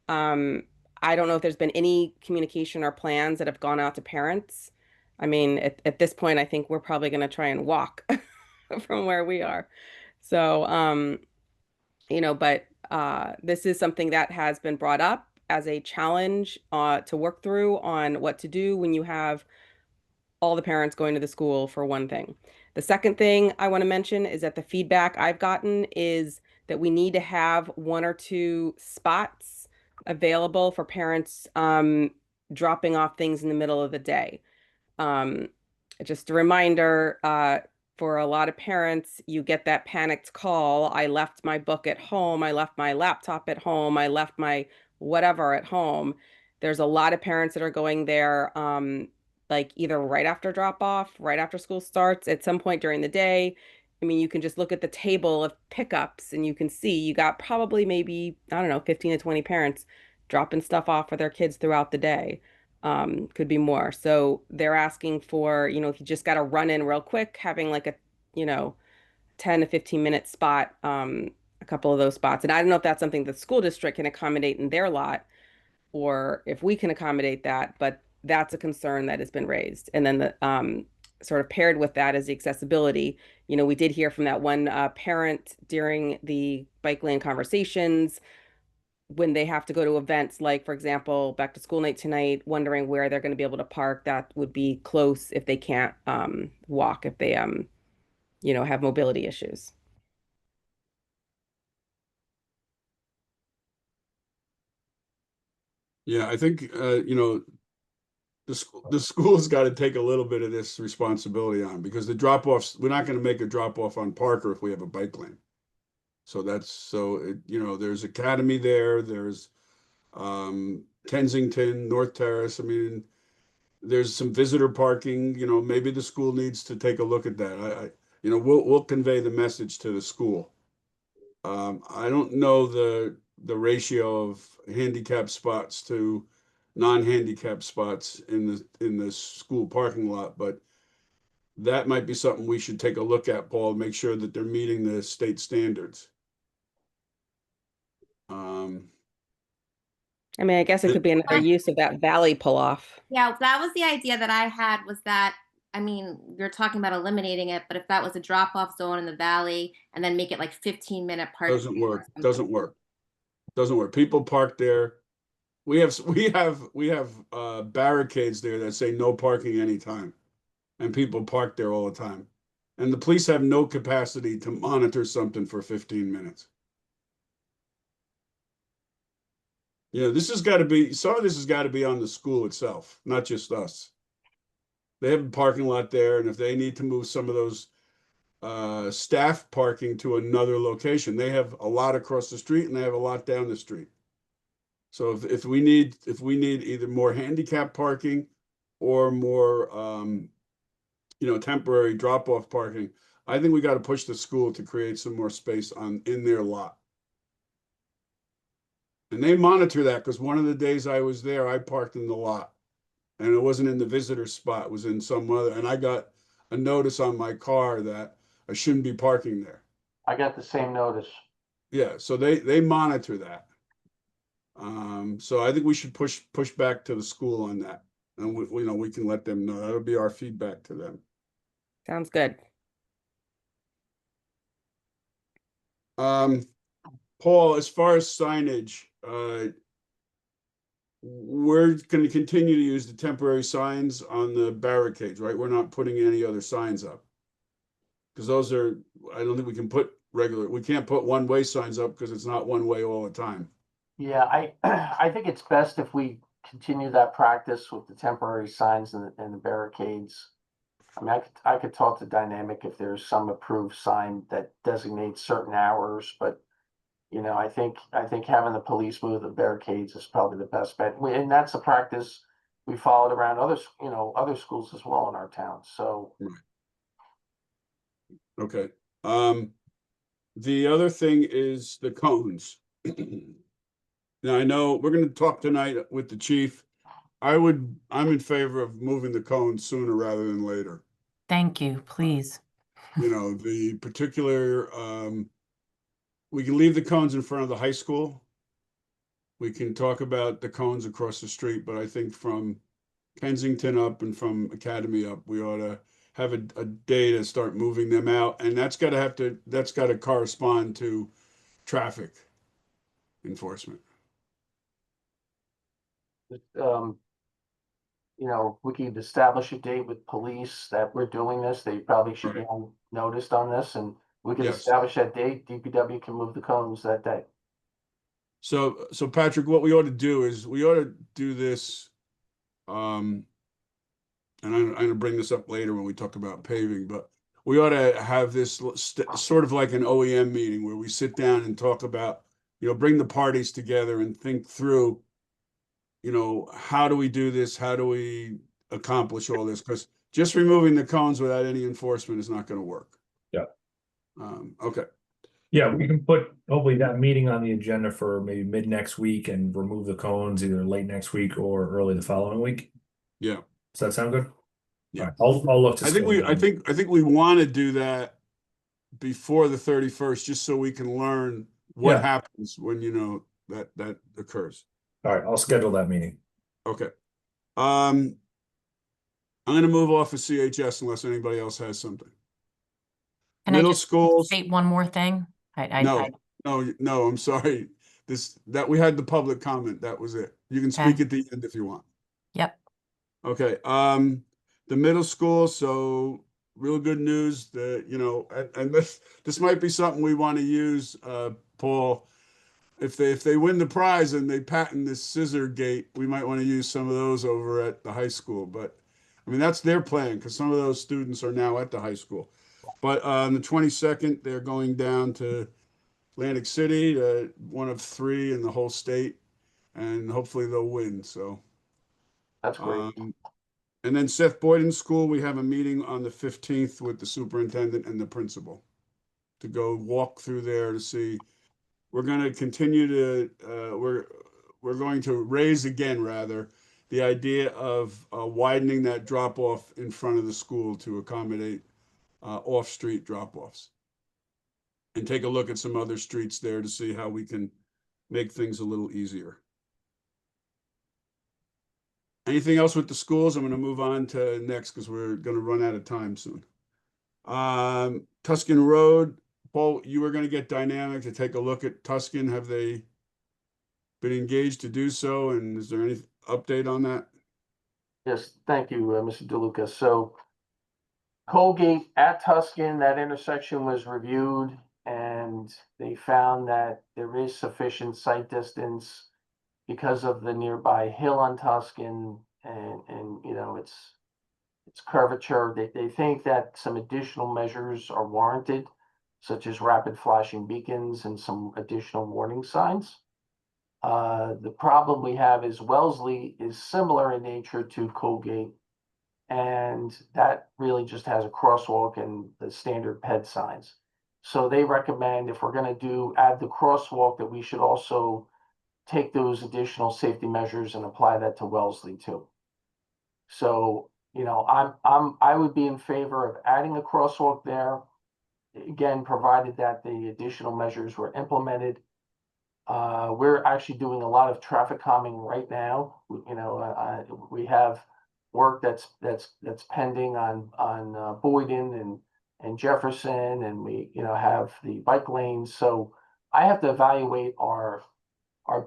Um, I don't know if there's been any communication or plans that have gone out to parents. I mean, at this point, I think we're probably going to try and walk from where we are. So, but this is something that has been brought up as a challenge to work through on what to do when you have all the parents going to the school for one thing. The second thing I want to mention is that the feedback I've gotten is that we need to have one or two spots available for parents dropping off things in the middle of the day. Um, just a reminder, for a lot of parents, you get that panicked call. I left my book at home. I left my laptop at home. I left my whatever at home. There's a lot of parents that are going there, like either right after drop off, right after school starts, at some point during the day. I mean, you can just look at the table of pickups and you can see you got probably maybe, I don't know, 15 to 20 parents dropping stuff off for their kids throughout the day. Could be more. So they're asking for, if you just got to run in real quick, having like a, you know, 10 to 15-minute spot, a couple of those spots. And I don't know if that's something the school district can accommodate in their lot or if we can accommodate that, but that's a concern that has been raised. And then the sort of paired with that is the accessibility. We did hear from that one parent during the bike lane conversations when they have to go to events like, for example, back to school night tonight, wondering where they're going to be able to park that would be close if they can't walk, if they have mobility issues. Yeah, I think, the school's got to take a little bit of this responsibility on, because the drop-offs, we're not going to make a drop-off on Parker if we have a bike lane. So there's Academy there, there's Kensington, North Terrace. I mean, there's some visitor parking, maybe the school needs to take a look at that. We'll convey the message to the school. I don't know the ratio of handicap spots to non-handicap spots in the school parking lot, but that might be something we should take a look at, Paul, make sure that they're meeting the state standards. I mean, I guess it could be another use of that valley pull-off. Yeah, that was the idea that I had, was that, I mean, you're talking about eliminating it, but if that was a drop-off zone in the valley and then make it like 15-minute parking. Doesn't work. Doesn't work. Doesn't work. People park there. We have barricades there that say no parking anytime, and people park there all the time. And the police have no capacity to monitor something for 15 minutes. Some of this has got to be on the school itself, not just us. They have a parking lot there, and if they need to move some of those staff parking to another location, they have a lot across the street and they have a lot down the street. So if we need either more handicap parking or more temporary drop-off parking, I think we got to push the school to create some more space in their lot. And they monitor that, because one of the days I was there, I parked in the lot, and it wasn't in the visitor spot, it was in some other, and I got a notice on my car that I shouldn't be parking there. I got the same notice. Yeah, so they monitor that. So I think we should push back to the school on that, and we can let them know. That'll be our feedback to them. Sounds good. Paul, as far as signage, we're going to continue to use the temporary signs on the barricades, right? We're not putting any other signs up, because I don't think we can put we can't put one-way signs up, because it's not one way all the time. Yeah, I think it's best if we continue that practice with the temporary signs and the barricades. I mean, I could talk to Dynamic if there's some approved sign that designates certain hours, but I think having the police move the barricades is probably the best bet. And that's a practice we followed around other schools as well in our town. So. Okay. The other thing is the cones. Now, I know we're going to talk tonight with the chief. I'm in favor of moving the cones sooner rather than later. Thank you, please. The particular, we can leave the cones in front of the high school. We can talk about the cones across the street, but I think from Kensington up and from Academy up, we ought to have a day to start moving them out. And that's got to correspond to traffic enforcement. We could establish a date with police that we're doing this. They probably should be noticed on this, and we can establish that date. DPW can move the cones that day. So Patrick, what we ought to do is we ought to do this, and I'm going to bring this up later when we talk about paving, but we ought to have this sort of like an OEM meeting where we sit down and talk about, bring the parties together and think through, how do we do this? How do we accomplish all this? Because just removing the cones without any enforcement is not going to work. Yeah. Okay. Yeah, we can put hopefully that meeting on the agenda for maybe mid next week and remove the cones either late next week or early the following week. Yeah. Does that sound good? Yeah. Right, I'll look to. I think we want to do that before the 31st, just so we can learn what happens when that occurs. All right, I'll schedule that meeting. Okay. I'm going to move off of CHS unless anybody else has something. Can Middle I just schools. state one more thing? No, I'm sorry. That we had the public comment. That was it. You can speak at the end if you want. Yep. Okay. The middle school. So real good news that, and this might be something we want to use, Paul. if they win the prize and they patent this scissor gate, we might want to use some of those over at the high school. But I mean, that's their plan because some of those students are now at the high school. But on the 22nd, they're going down to Atlantic City, one of three in the whole state, and hopefully they'll win. So, That's great. and then Seth Boyden's school, we have a meeting on the 15th with the superintendent and the principal to go walk through there to see. We're going to continue to we're going to raise again rather the idea of widening that drop off in front of the school to accommodate off street drop offs, and take a look at some other streets there to see how we can make things a little easier. Anything else with the schools? I'm going to move on to next because we're going to run out of time soon. Tuscan Road, Paul, you were going to get Dynamic to take a look at Tuscan. Have they been engaged to do so? And is there any update on that? Yes, thank you, Mr. DeLuca. So Colgate at Tuscan, that intersection was reviewed and they found that there is sufficient sight distance because of the nearby hill on Tuscan and you know, its curvature. They think that some additional measures are warranted, such as rapid flashing beacons and some additional warning signs. The problem we have is Wellesley is similar in nature to Colgate, and that really just has a crosswalk and the standard ped signs. So they recommend if we're going to add the crosswalk, that we should also take those additional safety measures and apply that to Wellesley too. So, you know, I would be in favor of adding a crosswalk there. Again, provided that the additional measures were implemented. We're actually doing a lot of traffic calming right now. You know, we have work that's pending on Boyden and Jefferson, and we have the bike lanes. So I have to evaluate our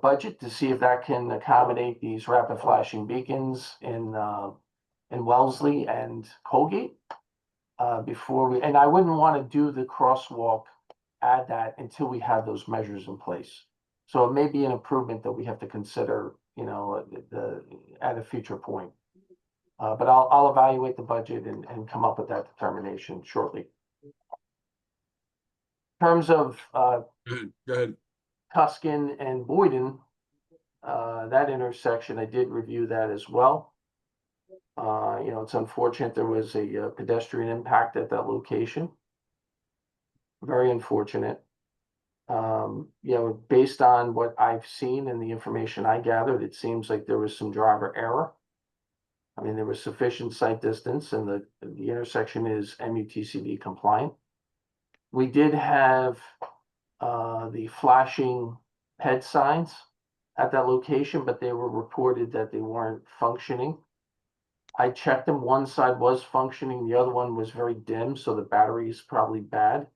budget to see if that can accommodate these rapid flashing beacons in Wellesley and Colgate before we. And I wouldn't want to do the crosswalk, add that until we have those measures in place. So it may be an improvement that we have to consider, you know, at a future point. But I'll evaluate the budget and come up with that determination shortly. In terms of Go ahead. Tuscan and Boyden, that intersection, I did review that as well. You know, it's unfortunate there was a pedestrian impact at that location. Very unfortunate. You know, based on what I've seen and the information I gathered, it seems like there was some driver error. I mean, there was sufficient sight distance and the intersection is MUTCD compliant. We did have the flashing ped signs at that location, but they were reported that they weren't functioning. I checked them. One side was functioning. The other one was very dim, so the battery is probably bad.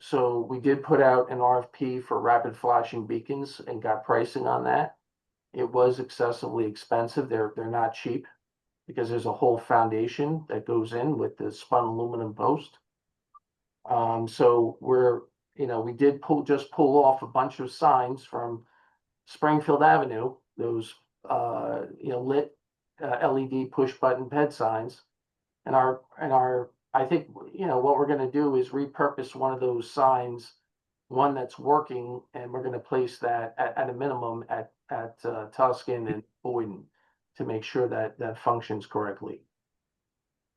So we did put out an RFP for rapid flashing beacons and got pricing on that. It was excessively expensive. They're not cheap because there's a whole foundation that goes in with the spun aluminum post. So we did pull off a bunch of signs from Springfield Avenue, those lit LED push button ped signs, and I think what we're going to do is repurpose one of those signs, one that's working, and we're going to place that at a minimum at Tuscan and Boyden to make sure that that functions correctly.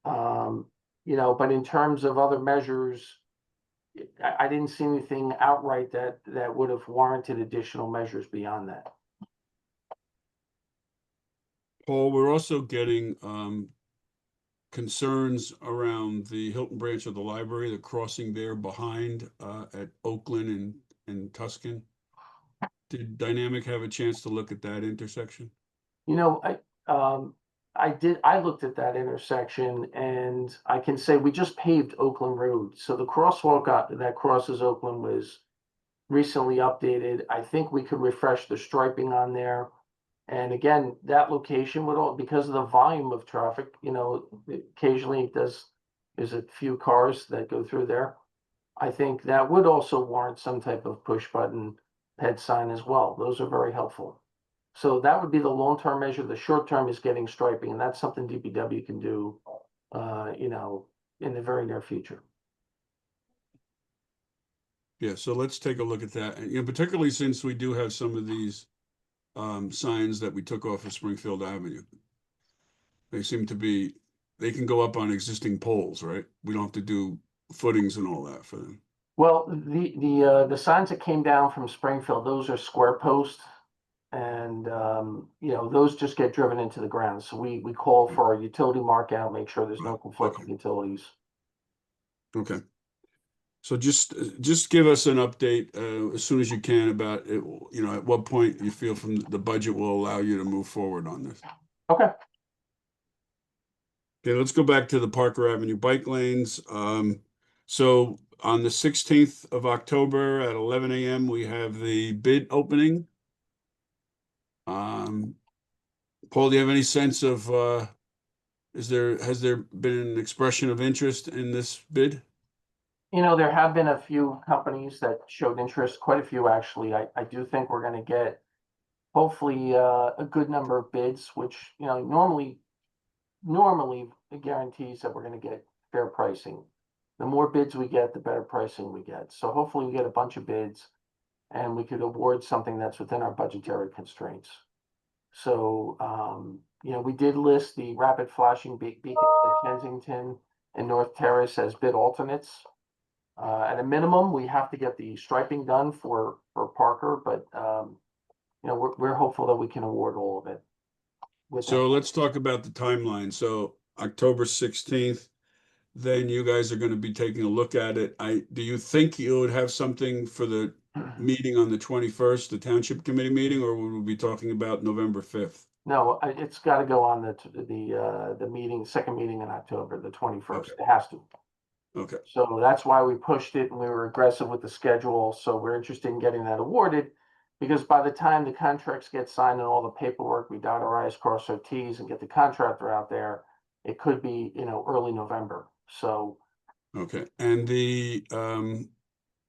But in terms of other measures, I didn't see anything outright that would have warranted additional measures beyond that. Paul, we're also getting concerns around the Hilton branch of the library, the crossing there behind at Oakland and Tuscan. Did Dynamic have a chance to look at that intersection? I looked at that intersection and I can say we just paved Oakland Road. So the crosswalk that crosses Oakland was recently updated. I think we could refresh the striping on there. And again, that location because of the volume of traffic, occasionally there's a few cars that go through there. I think that would also warrant some type of push button ped sign as well. Those are very helpful. So that would be the long-term measure. The short-term is getting striping, and that's something DPW can do, you know, in the very near future. Yeah, so let's take a look at that. And, you know, particularly since we do have some of these signs that we took off of Springfield Avenue. They seem to be, they can go up on existing poles, right? We don't have to do footings and all that for them. Well, the signs that came down from Springfield, those are square posts. And, you know, those just get driven into the ground. So we call for a utility mark out, make sure there's no conflicting utilities. Okay. So just give us an update as soon as you can about it, you know, at what point you feel from the budget will allow you to move forward on this. Okay. Okay, let's go back to the Parker Avenue bike lanes. So on the 16th of October at 11 a.m., we have the bid opening. Paul, do you have any sense of has there been an expression of interest in this bid? You know, there have been a few companies that showed interest, quite a few actually. I do think we're going to get hopefully a good number of bids, which, you know, normally it guarantees that we're going to get fair pricing. The more bids we get, the better pricing we get. So hopefully we get a bunch of bids and we could award something that's within our budgetary constraints. So, you know, we did list the rapid flashing beacons at Kensington and North Terrace as bid alternates. At a minimum, we have to get the striping done for Parker, but, you know, we're hopeful that we can award all of it. So let's talk about the timeline. So October 16th, then you guys are going to be taking a look at it. Do you think you would have something for the meeting on the 21st, the Township Committee meeting, or would we be talking about November 5th? No, it's got to go on the meeting, second meeting in October, the 21st. Okay. It has to. Okay. So that's why we pushed it and we were aggressive with the schedule. So we're interested in getting that awarded because by the time the contracts get signed and all the paperwork, we dot our I's, cross our T's and get the contractor out there, it could be, you know, early November. So. Okay. And the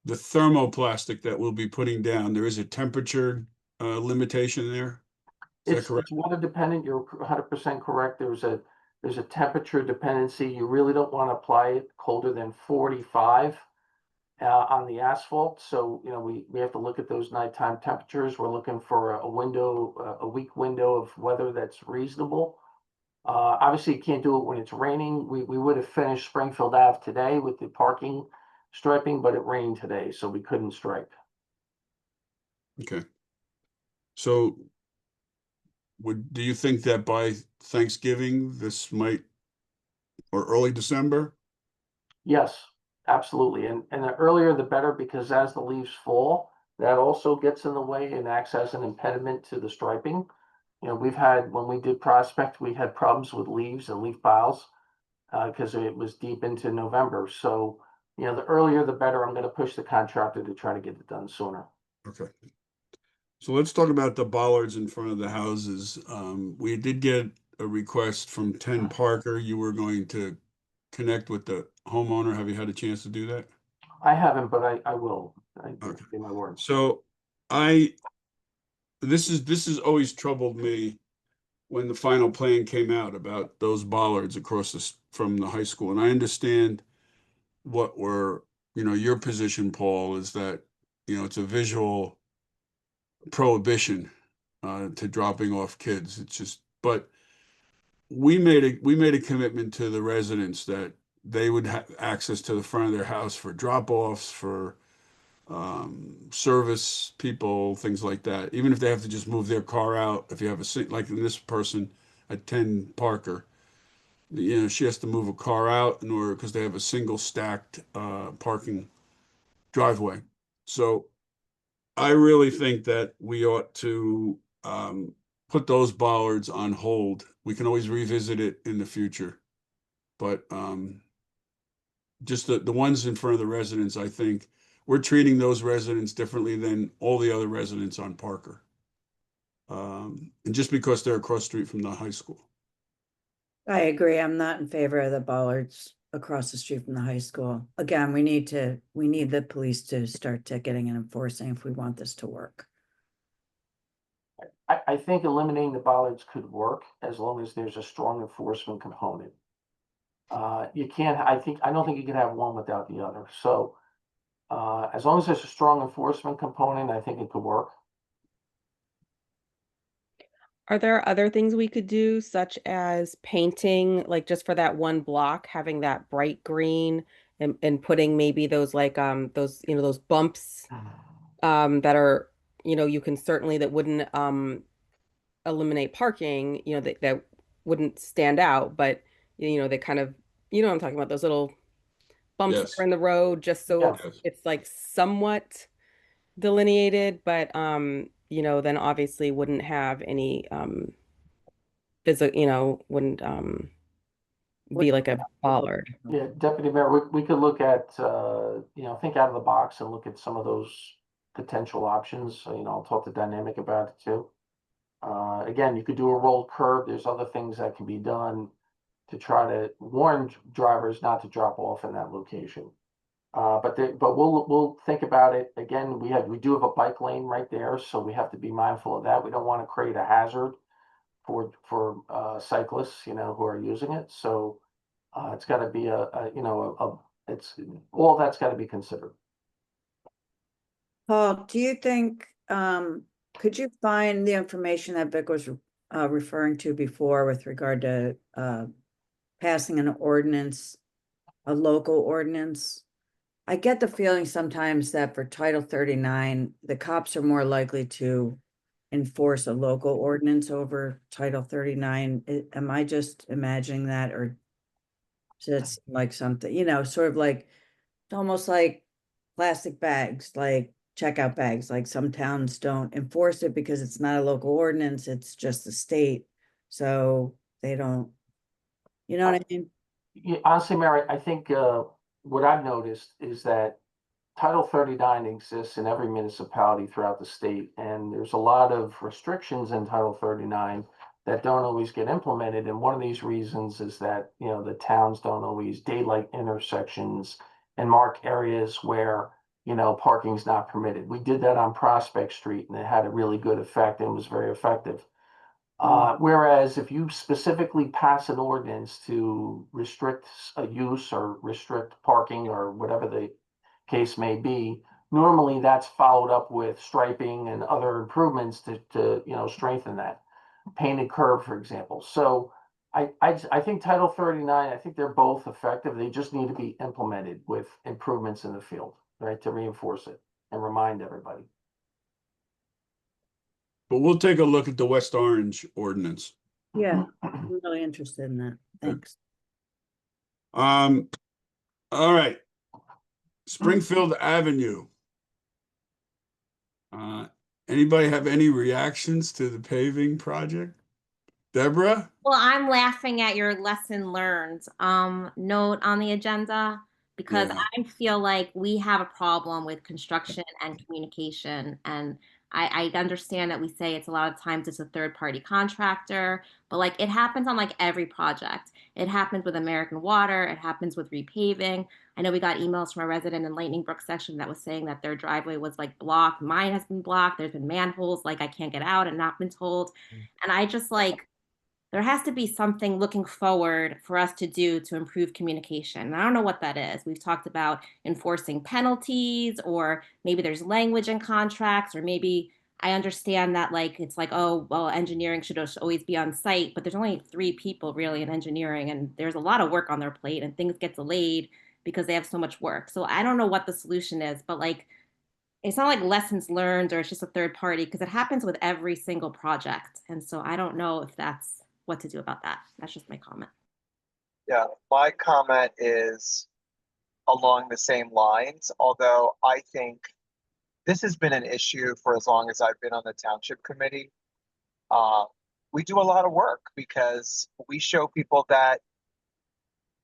thermoplastic that we'll be putting down, there is a temperature limitation there. Is that correct? It's weather dependent. You're 100% correct. There's a temperature dependency. You really don't want to apply it colder than 45 on the asphalt. So, you know, we have to look at those nighttime temperatures. We're looking for a week window of weather that's reasonable. Obviously, you can't do it when it's raining. We would have finished Springfield Ave today with the parking striping, but it rained today, so we couldn't stripe. Okay. So do you think that by Thanksgiving this might, or early December? Yes, absolutely. And the earlier the better, because as the leaves fall, that also gets in the way and acts as an impediment to the striping. You know, when we did Prospect, we had problems with leaves and leaf piles because it was deep into November. So, you know, the earlier the better. I'm going to push the contractor to try to get it done sooner. Okay. So let's talk about the bollards in front of the houses. We did get a request from 10 Parker. You were going to connect with the homeowner. Have you had a chance to do that? I haven't, but I will. Okay. Give my word. So this has always troubled me when the final plan came out about those bollards across from the high school. And I understand you know, your position, Paul, is that, you know, it's a visual prohibition to dropping off kids. It's just, but we made a commitment to the residents that they would have access to the front of their house for drop-offs, for service people, things like that. Even if they have to just move their car out, if you have like in this person at 10 Parker, you know, she has to move a car out in order because they have a single stacked parking driveway. So I really think that we ought to put those bollards on hold. We can always revisit it in the future, but just the ones in front of the residents, I think we're treating those residents differently than all the other residents on Parker. And just because they're across the street from the high school. I agree. I'm not in favor of the bollards. across the street from the high school. Again, we need the police to start ticketing and enforcing if we want this to work. I think eliminating the bollards could work as long as there's a strong enforcement component. You can't, I don't think you can have one without the other. So as long as there's a strong enforcement component, I think it could work. Are there other things we could do, such as painting, like just for that one block, having that bright green and putting maybe those like those, you know, those bumps that are, you know, you can certainly that wouldn't eliminate parking, you know, that wouldn't stand out, but you know, they kind of, you know what I'm talking about, those little bumps that Yes. are in the road, just so Yeah. it's like somewhat delineated, but you know, then obviously wouldn't have any physical, you know, wouldn't be like a bollard. Yeah, Deputy Mayor, we could look at, you know, think out of the box and look at some of those potential options. So, you know, I'll talk to Dynamic about it too. Again, you could do a rolled curb. There's other things that can be done to try to warn drivers not to drop off in that location. But we'll think about it. Again, we do have a bike lane right there, so we have to be mindful of that. We don't want to create a hazard for cyclists, you know, who are using it. So it's got to be you know, it's all that's got to be considered. Paul, do you think, could you find the information that Vic was referring to before with regard to passing an ordinance, a local ordinance? I get the feeling sometimes that for Title 39, the cops are more likely to enforce a local ordinance over Title 39. Am I just imagining that, or does it seem like something, you know, sort of like, almost like plastic bags, like checkout bags, like some towns don't enforce it because it's not a local ordinance, it's just the state. So they don't, you know what I mean? Yeah, honestly, Mary, I think what I've noticed is that Title 39 exists in every municipality throughout the state, and there's a lot of restrictions in Title 39 that don't always get implemented. And one of these reasons is that, you know, the towns don't always daylight intersections and mark areas where, you know, parking's not permitted. We did that on Prospect Street, and it had a really good effect and was very effective. Whereas if you specifically pass an ordinance to restrict a use or restrict parking or whatever the case may be, normally that's followed up with striping and other improvements to you know, strengthen that. Painted curb, for example. So I think Title 39, I think they're both effective. They just need to be implemented with improvements in the field, right, to reinforce it and remind everybody. But we'll take a look at the West Orange ordinance. Yeah, I'm really interested in that. Thanks. All right. Springfield Avenue. Anybody have any reactions to the paving project? Deborah? Well, I'm laughing at your lesson learned note on the agenda because Yeah. I feel like we have a problem with construction and communication. And I understand that we say it's a lot of times it's a third party contractor, but like it happens on like every project. It happens with American Water, it happens with repaving. I know we got emails from a resident in Lightning Brook section that was saying that their driveway was like blocked. Mine has been blocked. There's been manholes, like I can't get out and not been told. And I just like there has to be something looking forward for us to do to improve communication. And I don't know what that is. We've talked about enforcing penalties, or maybe there's language in contracts, or maybe I understand that like it's like, oh, well, engineering should always be on site, but there's only 3 people really in engineering, and there's a lot of work on their plate, and things get delayed because they have so much work. So I don't know what the solution is, but like it's not like lessons learned or it's just a third party because it happens with every single project. And so I don't know if that's what to do about that. That's just my comment. Yeah, my comment is along the same lines, although I think this has been an issue for as long as I've been on the township committee. We do a lot of work because we show people that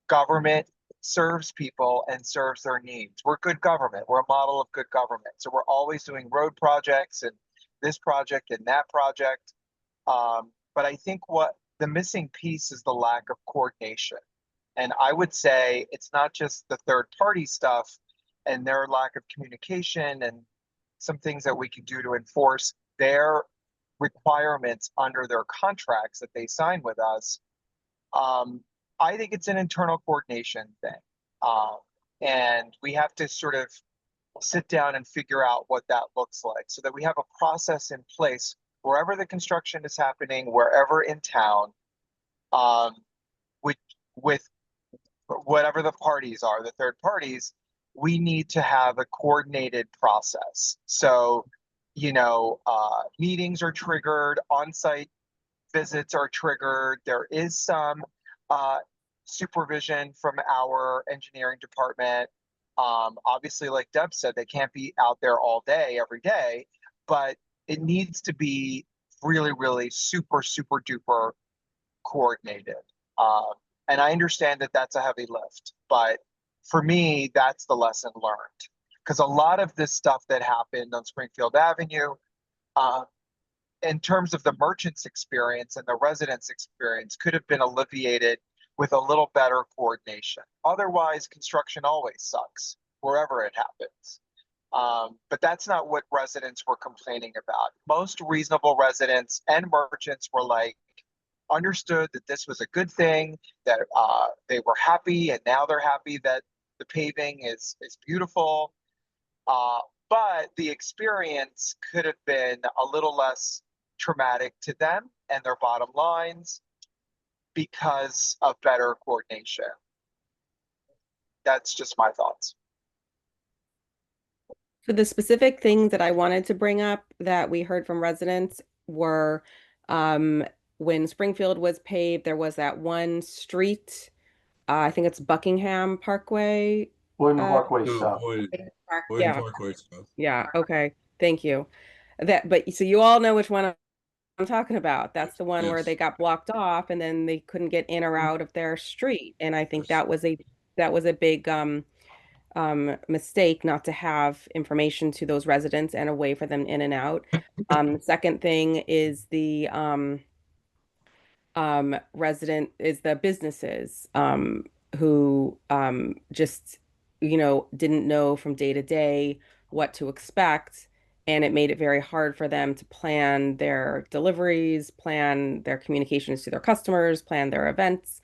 government serves people and serves their needs. We're good government. We're a model of good government. So we're always doing road projects and this project and that project. But I think what the missing piece is the lack of coordination. And I would say it's not just the third party stuff and their lack of communication and some things that we can do to enforce their requirements under their contracts that they sign with us. I think it's an internal coordination thing. And we have to sort of sit down and figure out what that looks like so that we have a process in place wherever the construction is happening, wherever in town, with whatever the parties are, the third parties, we need to have a coordinated process. So, meetings are triggered, on-site visits are triggered. There is some supervision from our engineering department. Obviously, like Deb said, they can't be out there all day, every day, but it needs to be really, really super, super duper coordinated. And I understand that that's a heavy lift, but for me, that's the lesson learned. Because a lot of this stuff that happened on Springfield Avenue, in terms of the merchant's experience and the resident's experience, could have been alleviated with a little better coordination. Otherwise, construction always sucks wherever it happens. But that's not what residents were complaining about. Most reasonable residents and merchants were like, understood that this was a good thing, that they were happy, and now they're happy that the paving is beautiful. But the experience could have been a little less traumatic to them and their bottom lines because of better coordination. That's just my thoughts. For the specific things that I wanted to bring up that we heard from residents were when Springfield was paved, there was that one street, I think it's Buckingham Parkway. William Uh, Parkway No, South. Boyd Yeah. Parkway stuff. Yeah, okay. Thank you. But so you all know which one I'm talking about. That's the one where Yes. they got blocked off and then they couldn't get in or out of their street. And I think Yes. that was a big mistake not to have information to those residents and a way for them in and out. The second thing is the resident is the businesses who just didn't know from day to day what to expect, and it made it very hard for them to plan their deliveries, plan their communications to their customers, plan their events,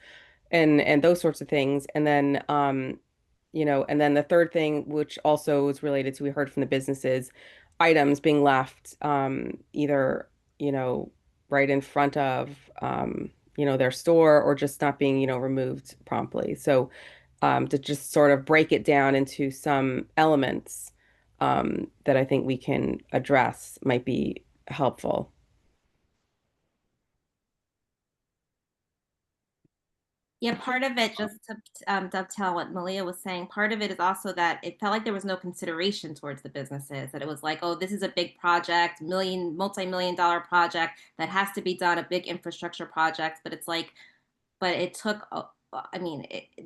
and those sorts of things. And then and then the third thing, which also is related to, we heard from the businesses, items being left either, right in front of, their store, or just not being, removed promptly. So to just sort of break it down into some elements that I think we can address might be helpful. Yeah, part of it, just to dovetail what Malia was saying, part of it is also that it felt like there was no consideration towards the businesses, that it was like, oh, this is a big project, multi-million dollar project that has to be done, a big infrastructure project. But it's like, but it took,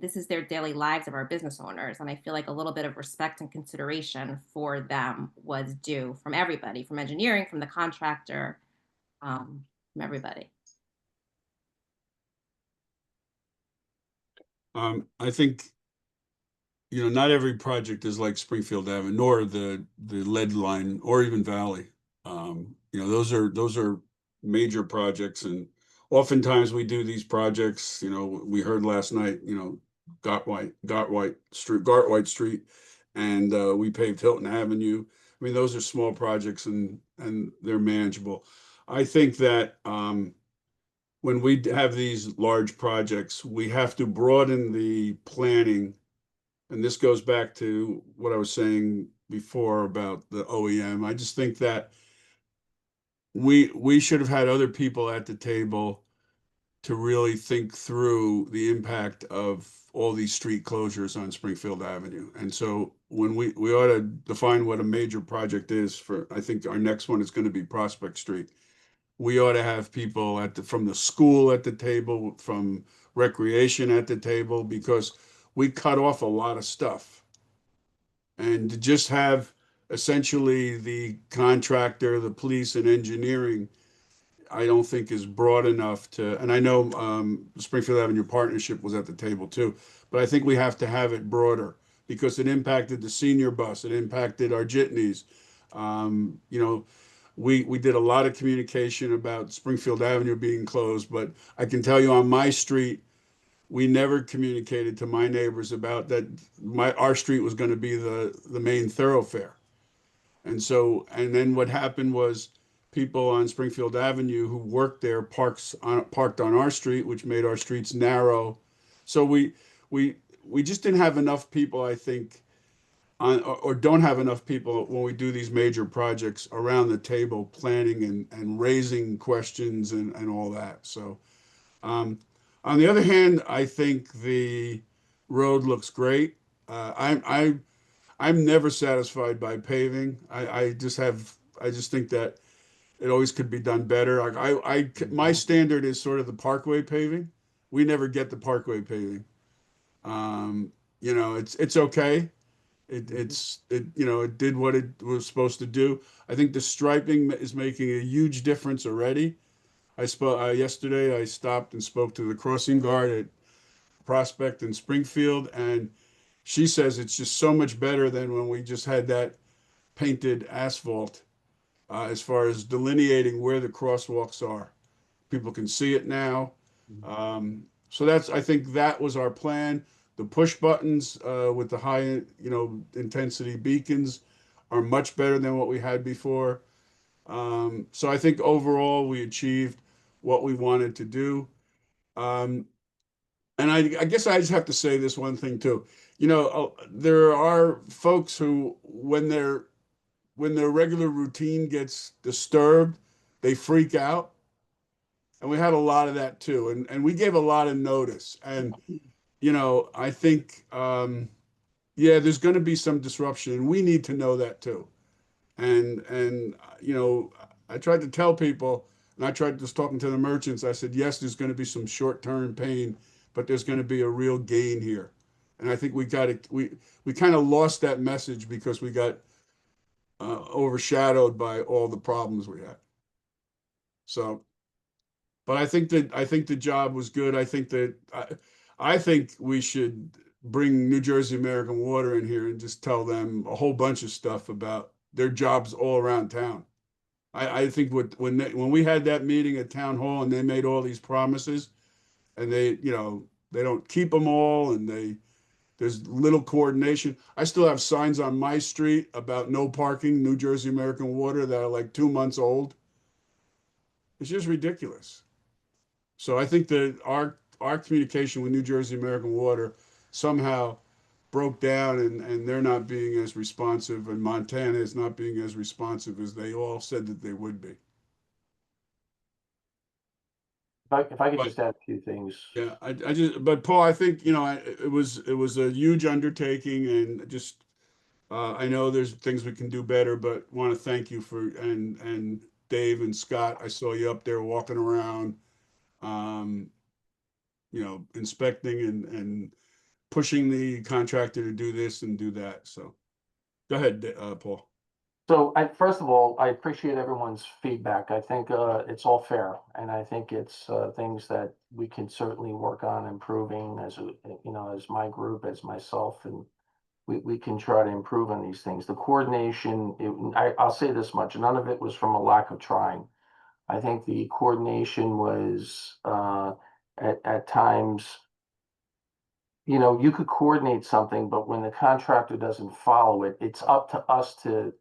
this is their daily lives of our business owners. And I feel like a little bit of respect and consideration for them was due from everybody, from engineering, from the contractor, from everybody. I think, not every project is like Springfield Avenue, nor the lead line, or even Valley. Those are major projects, and oftentimes we do these projects. We heard last night, Gartwhite Street, and we paved Hilton Avenue. I mean, those are small projects, and they're manageable. I think that when we have these large projects, we have to broaden the planning. And this goes back to what I was saying before about the OEM. I just think that we should have had other people at the table to really think through the impact of all these street closures on Springfield Avenue. And so when we ought to define what a major project is for, I think our next one is going to be Prospect Street. We ought to have people from the school at the table, from recreation at the table, because we cut off a lot of stuff. And to just have essentially the contractor, the police, and engineering I don't think is broad enough to, and I know Springfield Avenue Partnership was at the table too, but I think we have to have it broader because it impacted the senior bus, it impacted our jitneys. You know, we did a lot of communication about Springfield Avenue being closed, but I can tell you on my street, we never communicated to my neighbors about that our street was going to be the main thoroughfare. And so, and then what happened was people on Springfield Avenue who worked there parked on our street, which made our streets narrow. So we we just didn't have enough people, I think, or don't have enough people when we do these major projects around the table planning and raising questions and all that. So on the other hand, I think the road looks great. I'm never satisfied by paving. I just think that it always could be done better. Like my standard is sort of the parkway paving. We never get the parkway paving. Um, you know, it's okay. It did what it was supposed to do. I think the striping is making a huge difference already. I spoke yesterday. I stopped and spoke to the crossing guard at Prospect in Springfield, and she says it's just so much better than when we just had that painted asphalt as far as delineating where the crosswalks are. People can see it now. So I think that was our plan. The push buttons with the high, intensity beacons are much better than what we had before. So I think overall we achieved what we wanted to do. Um, and I guess I just have to say this one thing too. There are folks who, when their regular routine gets disturbed, they freak out. And we had a lot of that too. And we gave a lot of notice. And, I think, yeah, there's going to be some disruption. And we need to know that too. And I tried to tell people, and I tried just talking to the merchants, I said, yes, there's going to be some short-term pain, but there's going to be a real gain here. And I think we kind of lost that message because we got overshadowed by all the problems we had. So, but I think the job was good. I think we should bring New Jersey American Water in here and just tell them a whole bunch of stuff about their jobs all around town. I think when we had that meeting at town hall and they made all these promises and they don't keep them all and there's little coordination. I still have signs on my street about no parking, New Jersey American Water, that are like 2 months old. It's just ridiculous. So I think that our communication with New Jersey American Water somehow broke down and they're not being as responsive and Montana is not being as responsive as they all said that they would be. If I could But just add a few things. yeah, but Paul, I think, it was a huge undertaking and just, I know there's things we can do better, but want to thank you and Dave and Scott. I saw you up there walking around, um, inspecting and pushing the contractor to do this and do that. So go ahead, Paul. So first of all, I appreciate everyone's feedback. I think it's all fair, and I think it's things that we can certainly work on improving as my group, as myself, and we can try to improve on these things. The coordination, I'll say this much, none of it was from a lack of trying. I think the coordination was at times, you could coordinate something, but when the contractor doesn't follow it, it's up to us to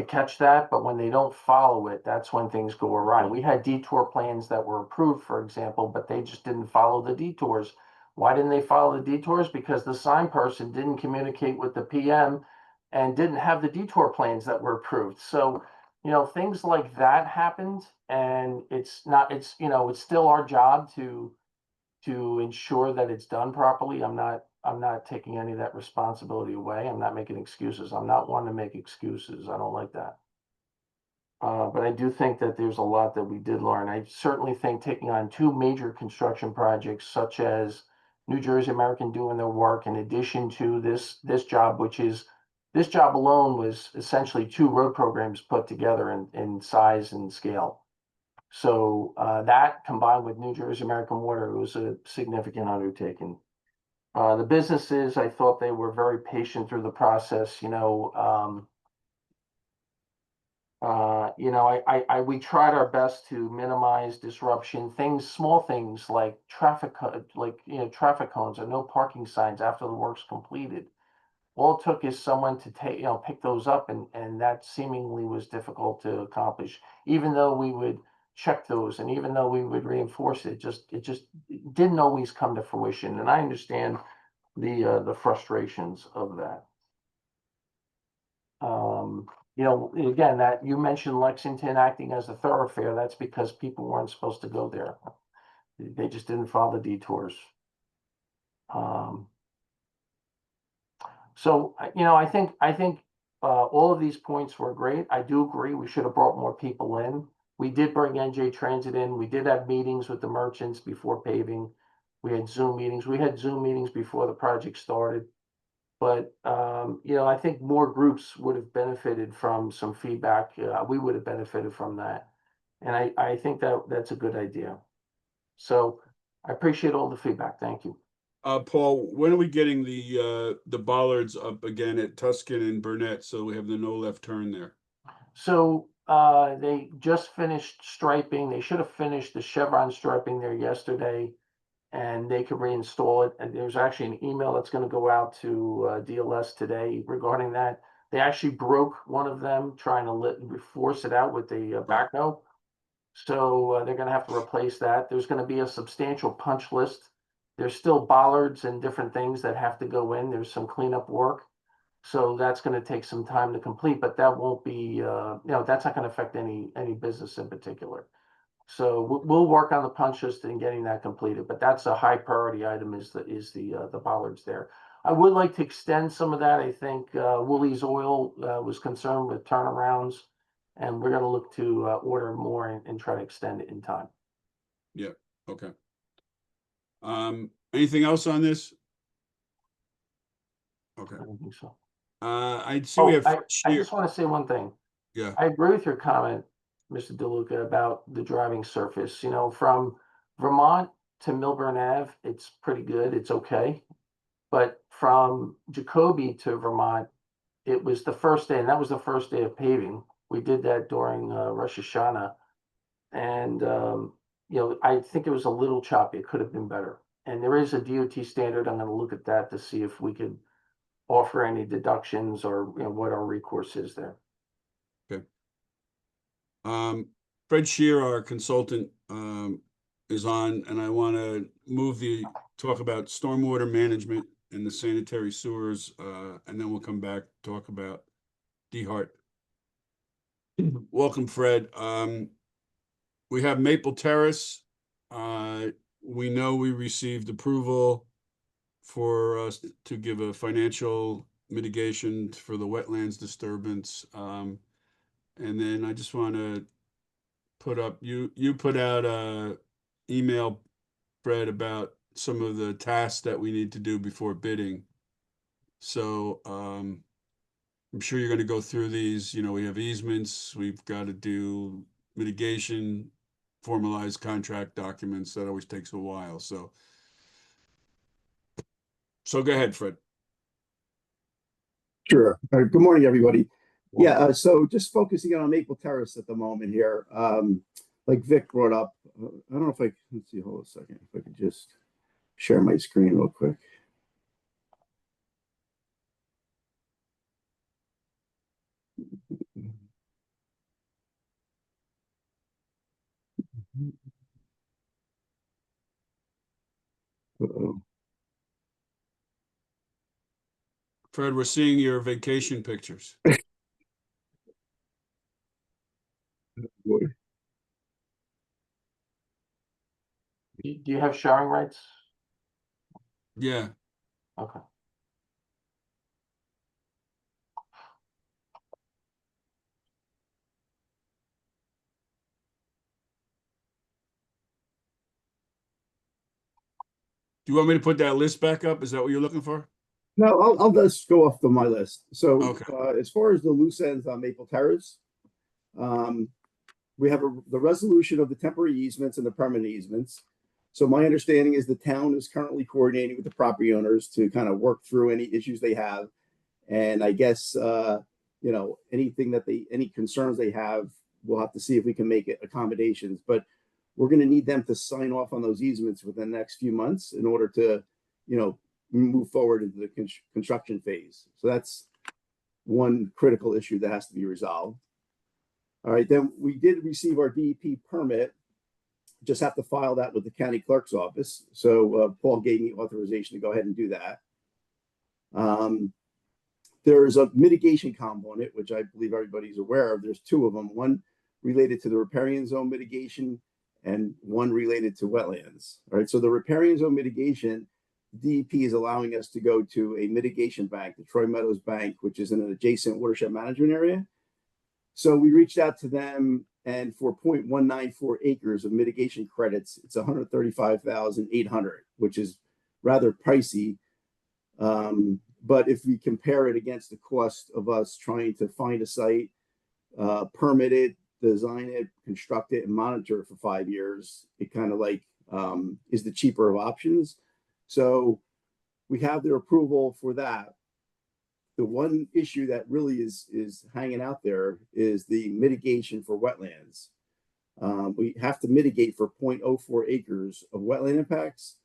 catch that. But when they don't follow it, that's when things go awry. We had detour plans that were approved, for example, but they just didn't follow the detours. Why didn't they follow the detours? Because the sign person didn't communicate with the PM and didn't have the detour plans that were approved. So, things like that happened, and it's still our job to ensure that it's done properly. I'm not taking any of that responsibility away. I'm not making excuses. I'm not one to make excuses. I don't like that. But I do think that there's a lot that we did learn. I certainly think taking on two major construction projects, such as New Jersey American doing their work in addition to this job, this job alone was essentially two road programs put together in size and scale. So that combined with New Jersey American Water, it was a significant undertaking. The businesses, I thought they were very patient through the process, we tried our best to minimize disruption, small things like traffic cones or no parking signs after the work's completed. All it took is someone to pick those up, and that seemingly was difficult to accomplish. Even though we would check those and even though we would reinforce it, it didn't always come to fruition. And I understand the frustrations of that. Again, that you mentioned Lexington acting as a thoroughfare, that's because people weren't supposed to go there. They just didn't follow the detours. So, I think all of these points were great. I do agree we should have brought more people in. We did bring NJ Transit in. We did have meetings with the merchants before paving. We had Zoom meetings. We had Zoom meetings before the project started. But, I think more groups would have benefited from some feedback. We would have benefited from that. And I think that's a good idea. So I appreciate all the feedback. Thank you. Paul, when are we getting the bollards up again at Tuscan and Burnett so we have the no left turn there? So they just finished striping. They should have finished the chevron striping there yesterday, and they could reinstall it. And there's actually an email that's going to go out to DLS today regarding that. They actually broke one of them trying to force it out with the backhoe. So they're going to have to replace that. There's going to be a substantial punch list. There's still bollards and different things that have to go in. There's some cleanup work. So that's going to take some time to complete, but that won't be, that's not going to affect any business in particular. So we'll work on the punch list and getting that completed, but that's a high priority item is the bollards there. I would like to extend some of that. I think Woolies Oil was concerned with turnarounds, and we're going to look to order more and try to extend it in time. Yeah. Okay. Anything else on this? Okay. I don't think so. I see we have. I just want to say one thing. Yeah. I agree with your comment, Mr. DeLuca, about the driving surface. From Vermont to Milburn Ave, it's pretty good. It's okay. But from Jacoby to Vermont, it was the first day, and that was the first day of paving. We did that during Rosh Hashanah. And, I think it was a little choppy. It could have been better. And there is a DOT standard. I'm going to look at that to see if we could offer any deductions or what our recourse is there. Okay. Fred Shear, our consultant, is on, and I want to talk about stormwater management and the sanitary sewers, and then we'll come back talk about DeHart. Welcome, Fred. We have Maple Terrace. We know we received approval for us to give a financial mitigation for the wetlands disturbance. And then I just want to put up, you put out a email, Fred, about some of the tasks that we need to do before bidding. So I'm sure you're going to go through these. We have easements, we've got to do mitigation, formalized contract documents. That always takes a while. So go ahead, Fred. Sure. Good morning, everybody. Yeah, so just focusing on Maple Terrace at the moment here. Like Vic brought up, I don't know if let's see, hold a second. If I could just share my screen real quick. Uh-oh. Fred, we're seeing your vacation pictures. Boy. Do you have sharing rights? Yeah. Okay. Do you want me to put that list back up? Is that what you're looking for? No, I'll just go off my list. So Okay. as far as the loose ends on Maple Terrace, we have the resolution of the temporary easements and the permanent easements. So my understanding is the town is currently coordinating with the property owners to kind of work through any issues they have. And I guess, anything any concerns they have, we'll have to see if we can make it accommodations. But we're going to need them to sign off on those easements within the next few months in order to, move forward into the construction phase. So that's one critical issue that has to be resolved. All right, then we did receive our DEP permit. Just have to file that with the county clerk's office. So Paul gave me authorization to go ahead and do that. There's a mitigation component, which I believe everybody's aware of. There's two of them, one related to the riparian zone mitigation and one related to wetlands. All right, so the riparian zone mitigation, DEP is allowing us to go to a mitigation bank, the Troy Meadows Bank, which is in an adjacent watershed management area. So we reached out to them, and for 0.194 acres of mitigation credits, it's $135,800, which is rather pricey. But if we compare it against the cost of us trying to find a site, permit it, design it, construct it, and monitor it for 5 years, it kind of is the cheaper of options. So we have their approval for that. The one issue that really is hanging out there is the mitigation for wetlands. We have to mitigate for 0.04 acres of wetland impacts.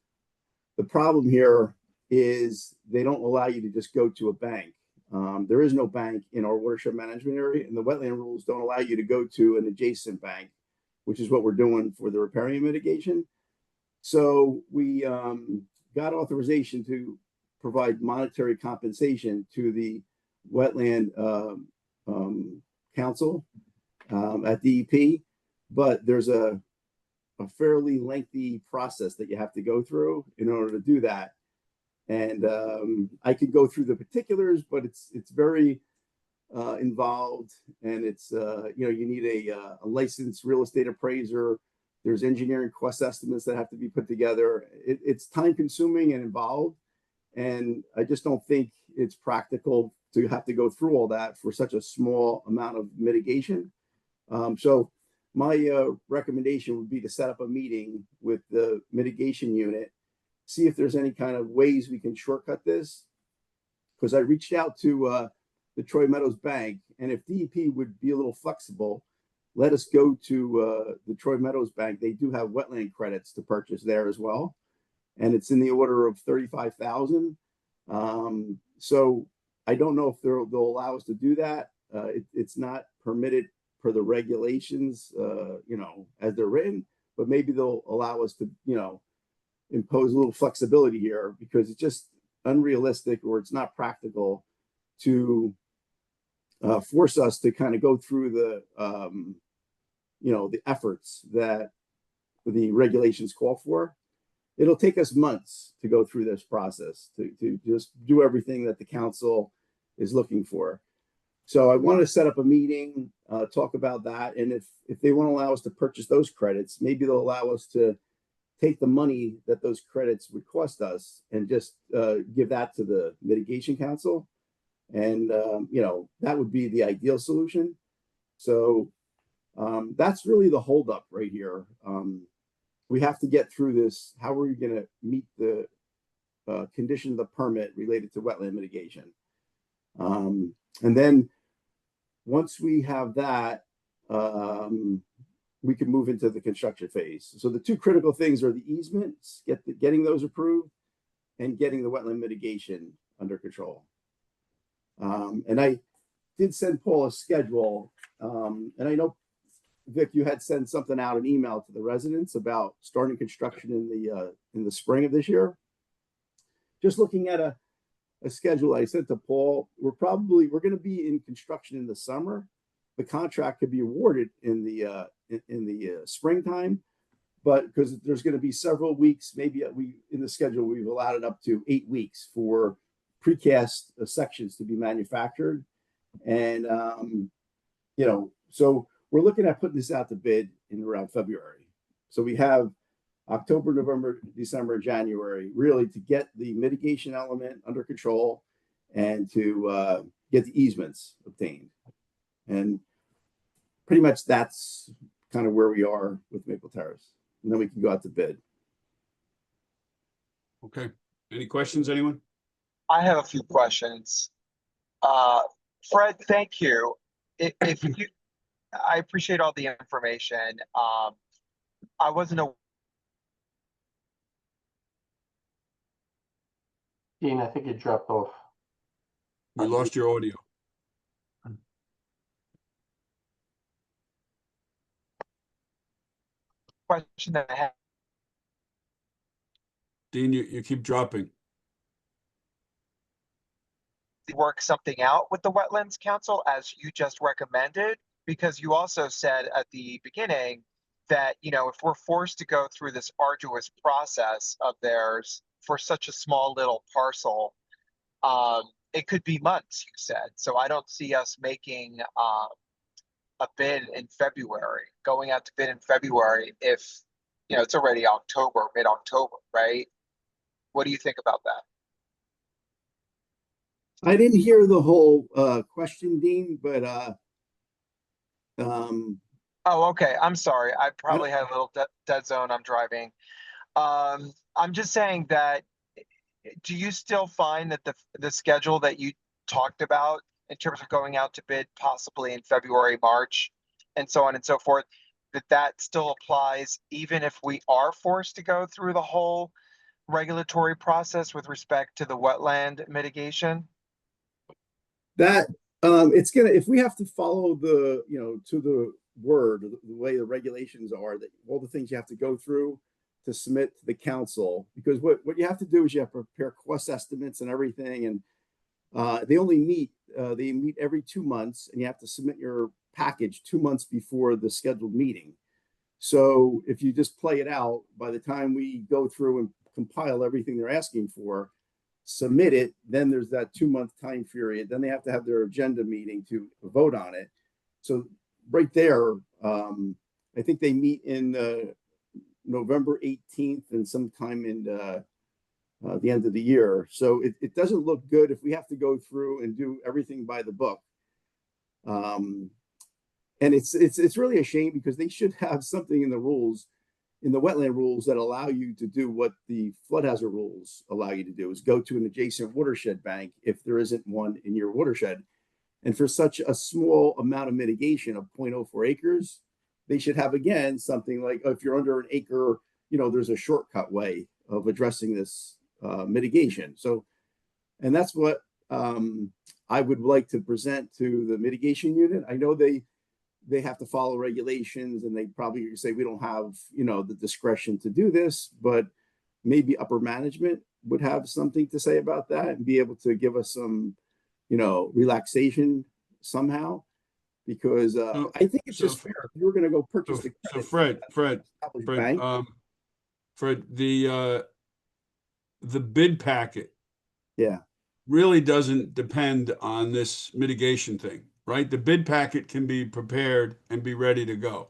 The problem here is they don't allow you to just go to a bank. There is no bank in our watershed management area, and the wetland rules don't allow you to go to an adjacent bank, which is what we're doing for the riparian mitigation. So we got authorization to provide monetary compensation to the wetland council at DEP, but there's a fairly lengthy process that you have to go through in order to do that. And I could go through the particulars, but it's very involved, and it's you need a licensed real estate appraiser. There's engineering cost estimates that have to be put together. It's time consuming and involved, and I just don't think it's practical to have to go through all that for such a small amount of mitigation. So my recommendation would be to set up a meeting with the mitigation unit, see if there's any kind of ways we can shortcut this. Because I reached out to the Troy Meadows Bank, and if DEP would be a little flexible, let us go to the Troy Meadows Bank. They do have wetland credits to purchase there as well, and it's in the order of $35,000. So I don't know if they'll allow us to do that. It's not permitted per the regulations, as they're written, but maybe they'll allow us to, impose a little flexibility here, because it's just unrealistic, or it's not practical to force us to kind of go through the efforts that the regulations call for. It'll take us months to go through this process to just do everything that the council is looking for. So I want to set up a meeting, talk about that, and if they want to allow us to purchase those credits, maybe they'll allow us to take the money that those credits would cost us and just give that to the mitigation council. And, that would be the ideal solution. So that's really the holdup right here. We have to get through this. How are we going to meet the condition of the permit related to wetland mitigation? And then once we have that, we can move into the construction phase. So the two critical things are the easements, getting those approved, and getting the wetland mitigation under control. And I did send Paul a schedule, and I know, Vic, you had sent something out, an email to the residents about starting construction in the spring of this year. Just looking at a schedule I sent to Paul, we're going to be in construction in the summer. The contract could be awarded in the springtime, but because there's going to be several weeks, maybe in the schedule we've allowed it up to 8 weeks for precast sections to be manufactured, and so we're looking at putting this out to bid in around February. So we have October, November, December, January, really to get the mitigation element under control and to get the easements obtained. And pretty much that's kind of where we are with Maple Terrace. And then we can go out to bid. Okay. Any questions, anyone? I have a few questions. Fred, thank you. If you, I appreciate all the information. I wasn't a Dean, I think you dropped off. We lost your audio. question that I had. Dean, you keep dropping. Work something out with the Wetlands Council as you just recommended, because you also said at the beginning that, you know, if we're forced to go through this arduous process of theirs for such a small little parcel, it could be months, you said. So I don't see us making a bid in February, going out to bid in February if, you know, it's already October, mid-October, right? What do you think about that? I didn't hear the whole question, Dean, but Oh, okay. I'm sorry. I probably had a little dead zone. I'm driving. I'm just saying that, do you still find that the schedule that you talked about in terms of going out to bid possibly in February, March, and so on and so forth, that still applies even if we are forced to go through the whole regulatory process with respect to the wetland mitigation? that it's gonna, if we have to follow the, you know, to the word, the way the regulations are, that all the things you have to go through to submit to the council, because what you have to do is you have to prepare cost estimates and everything, and they meet every 2 months, and you have to submit your package 2 months before the scheduled meeting. So if you just play it out, by the time we go through and compile everything they're asking for, submit it, then there's that 2 month time period. Then they have to have their agenda meeting to vote on it. So right there, I think they meet in November 18th and sometime in the end of the year. So it doesn't look good if we have to go through and do everything by the book. And it's really a shame, because they should have something in the rules, in the wetland rules, that allow you to do what the flood hazard rules allow you to do, is go to an adjacent watershed bank if there isn't one in your watershed. And for such a small amount of mitigation of 0.04 acres, they should have, again, something like, if you're under an acre, you know, there's a shortcut way of addressing this mitigation. So, and that's what I would like to present to the mitigation unit. I know they have to follow regulations, and they probably say we don't have, you know, the discretion to do this, but maybe upper management would have something to say about that and be able to give us some, you know, relaxation somehow, because I think it's just fair. If you were going to go purchase so Fred, bank, Fred, the bid packet, yeah, really doesn't depend on this mitigation thing, right? The bid packet can be prepared and be ready to go.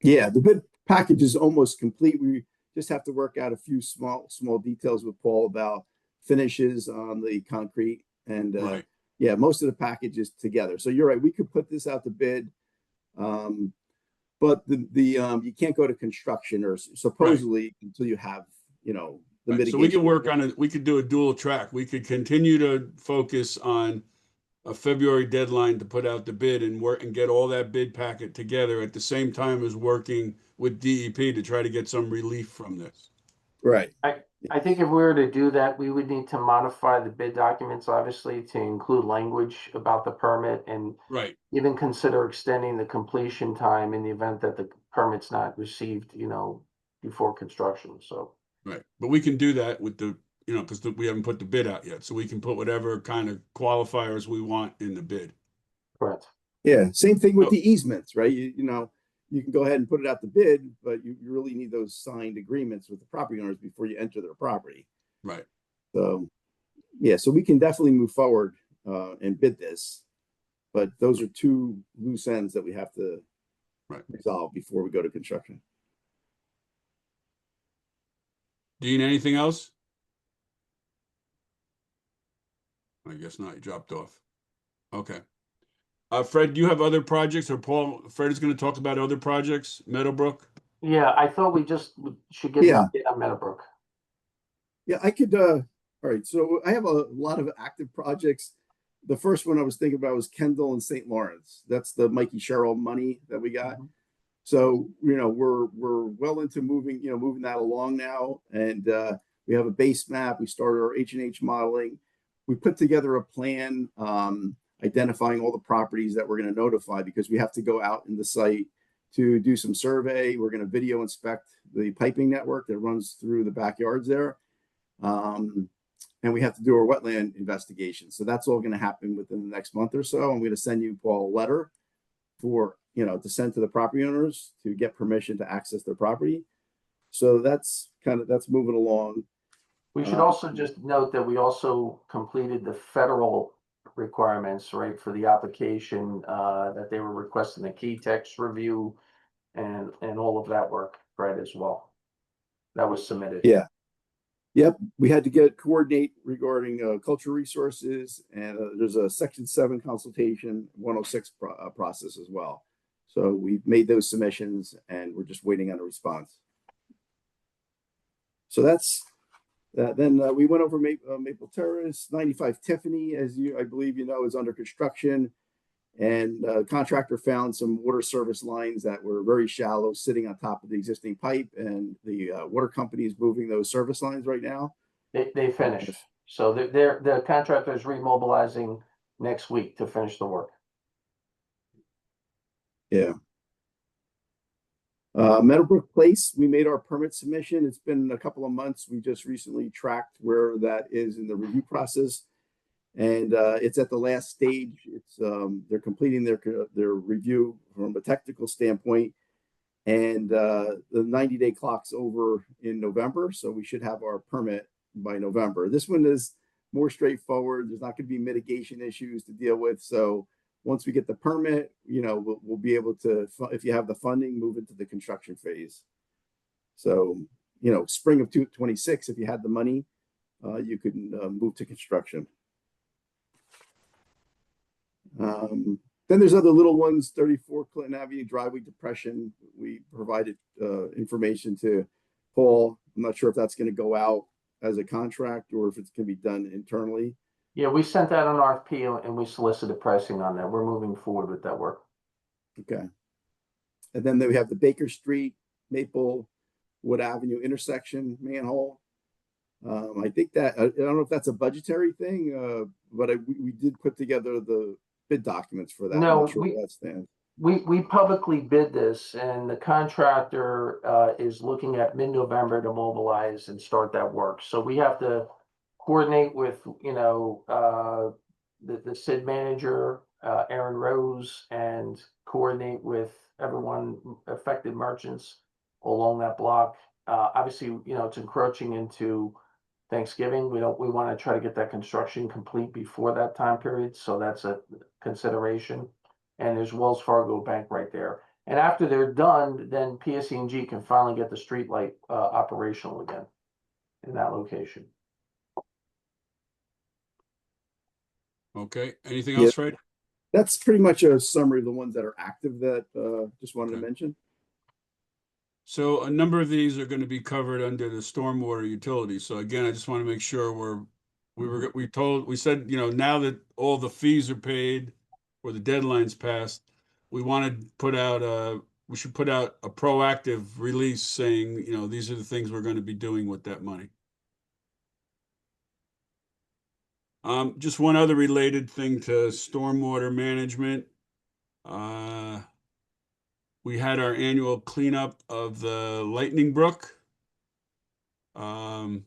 Yeah, the bid package is almost complete. We just have to work out a few small details with Paul about finishes on the concrete, and Right. yeah, most of the package is together. So you're right. We could put this out to bid, but the you can't go to construction, or supposedly, until you have, you know, the mitigation. So we could work on it. We could do a dual track. We could continue to focus on a February deadline to put out the bid and work and get all that bid packet together at the same time as working with DEP to try to get some relief from this. Right. I think if we were to do that, we would need to modify the bid documents, obviously, to include language about the permit, and Right. even consider extending the completion time in the event that the permit's not received, you know, before construction. So. Right. But we can do that with the, you know, because we haven't put the bid out yet. So we can put whatever kind of qualifiers we want in the bid. Correct. Yeah. Same thing with the easements, right? You know, you can go ahead and put it out to bid, but you really need those signed agreements with the property owners before you enter their property. Right. So, yeah, so we can definitely move forward and bid this, but those are two loose ends that we have to resolve before we go to construction. Dean, anything else? I guess not. You dropped off. Okay. Fred, do you have other projects, or Fred is going to talk about other projects, Meadowbrook? Yeah, I thought we should get an Yeah. update on Meadowbrook. Yeah, I could, all right, so I have a lot of active projects. The first one I was thinking about was Kendall and St. Lawrence. That's the Mikey Sherrill money that we got. Mhm. So, we're well into moving that along now. And we have a base map. We started our H&H modeling. We put together a plan identifying all the properties that we're going to notify, because we have to go out in the site to do some survey. We're going to video inspect the piping network that runs through the backyards there. And we have to do our wetland investigation. So that's all going to happen within the next month or so. I'm going to send you, Paul, a letter for, to send to the property owners to get permission to access their property. So that's moving along. We should also just note that we also completed the federal requirements, right, for the application, that they were requesting a key text review and all of that work, Fred, as well. That was submitted. Yeah. Yep. We had to coordinate regarding cultural resources, and there's a Section 7 consultation 106 process as well. So we've made those submissions and we're just waiting on a response. So that's then we went over Maple Terrace. 95 Tiffany, as I believe you know, is under construction, and contractor found some water service lines that were very shallow sitting on top of the existing pipe, and the water company is moving those service lines right now. They finished. So the contractor is remobilizing next week to finish the work. Yeah. Meadowbrook Place, we made our permit submission. It's been a couple of months. We just recently tracked where that is in the review process, and it's at the last stage. It's they're completing their review from a technical standpoint, and the 90-day clock's over in November, so we should have our permit by November. This one is more straightforward. There's not going to be mitigation issues to deal with. So once we get the permit, we'll be able to, if you have the funding, move into the construction phase. So, spring of 2026, if you had the money, you could move to construction. Then there's other little ones, 34 Clinton Avenue driveway depression. We provided information to Paul. I'm not sure if that's going to go out as a contract or if it's going to be done internally. Yeah, we sent out an RFP and we solicited pricing on that. We're moving forward with that work. Okay. And then we have the Baker Street, Maplewood Avenue intersection manhole. I think that, I don't know if that's a budgetary thing, but we did put together the bid documents for that. No, I'm not sure where that stands. We publicly bid this, and the contractor is looking at mid-November to mobilize and start that work. So we have to coordinate with, the SID manager, Aaron Rose, and coordinate with everyone, affected merchants along that block. Obviously, it's encroaching into Thanksgiving. We want to try to get that construction complete before that time period. So that's a consideration. And there's Wells Fargo Bank right there. And after they're done, then PSE&G can finally get the street light operational again in that location. Okay. Anything else, Fred? That's pretty much a summary of the ones that are active that just wanted to mention. So a number of these are going to be covered under the stormwater utilities. So again, I just want to make sure we said, now that all the fees are paid or the deadline's passed, we want to put out we should put out a proactive release saying, these are the things we're going to be doing with that money. Just one other related thing to stormwater management. We had our annual cleanup of the Lightning Brook. And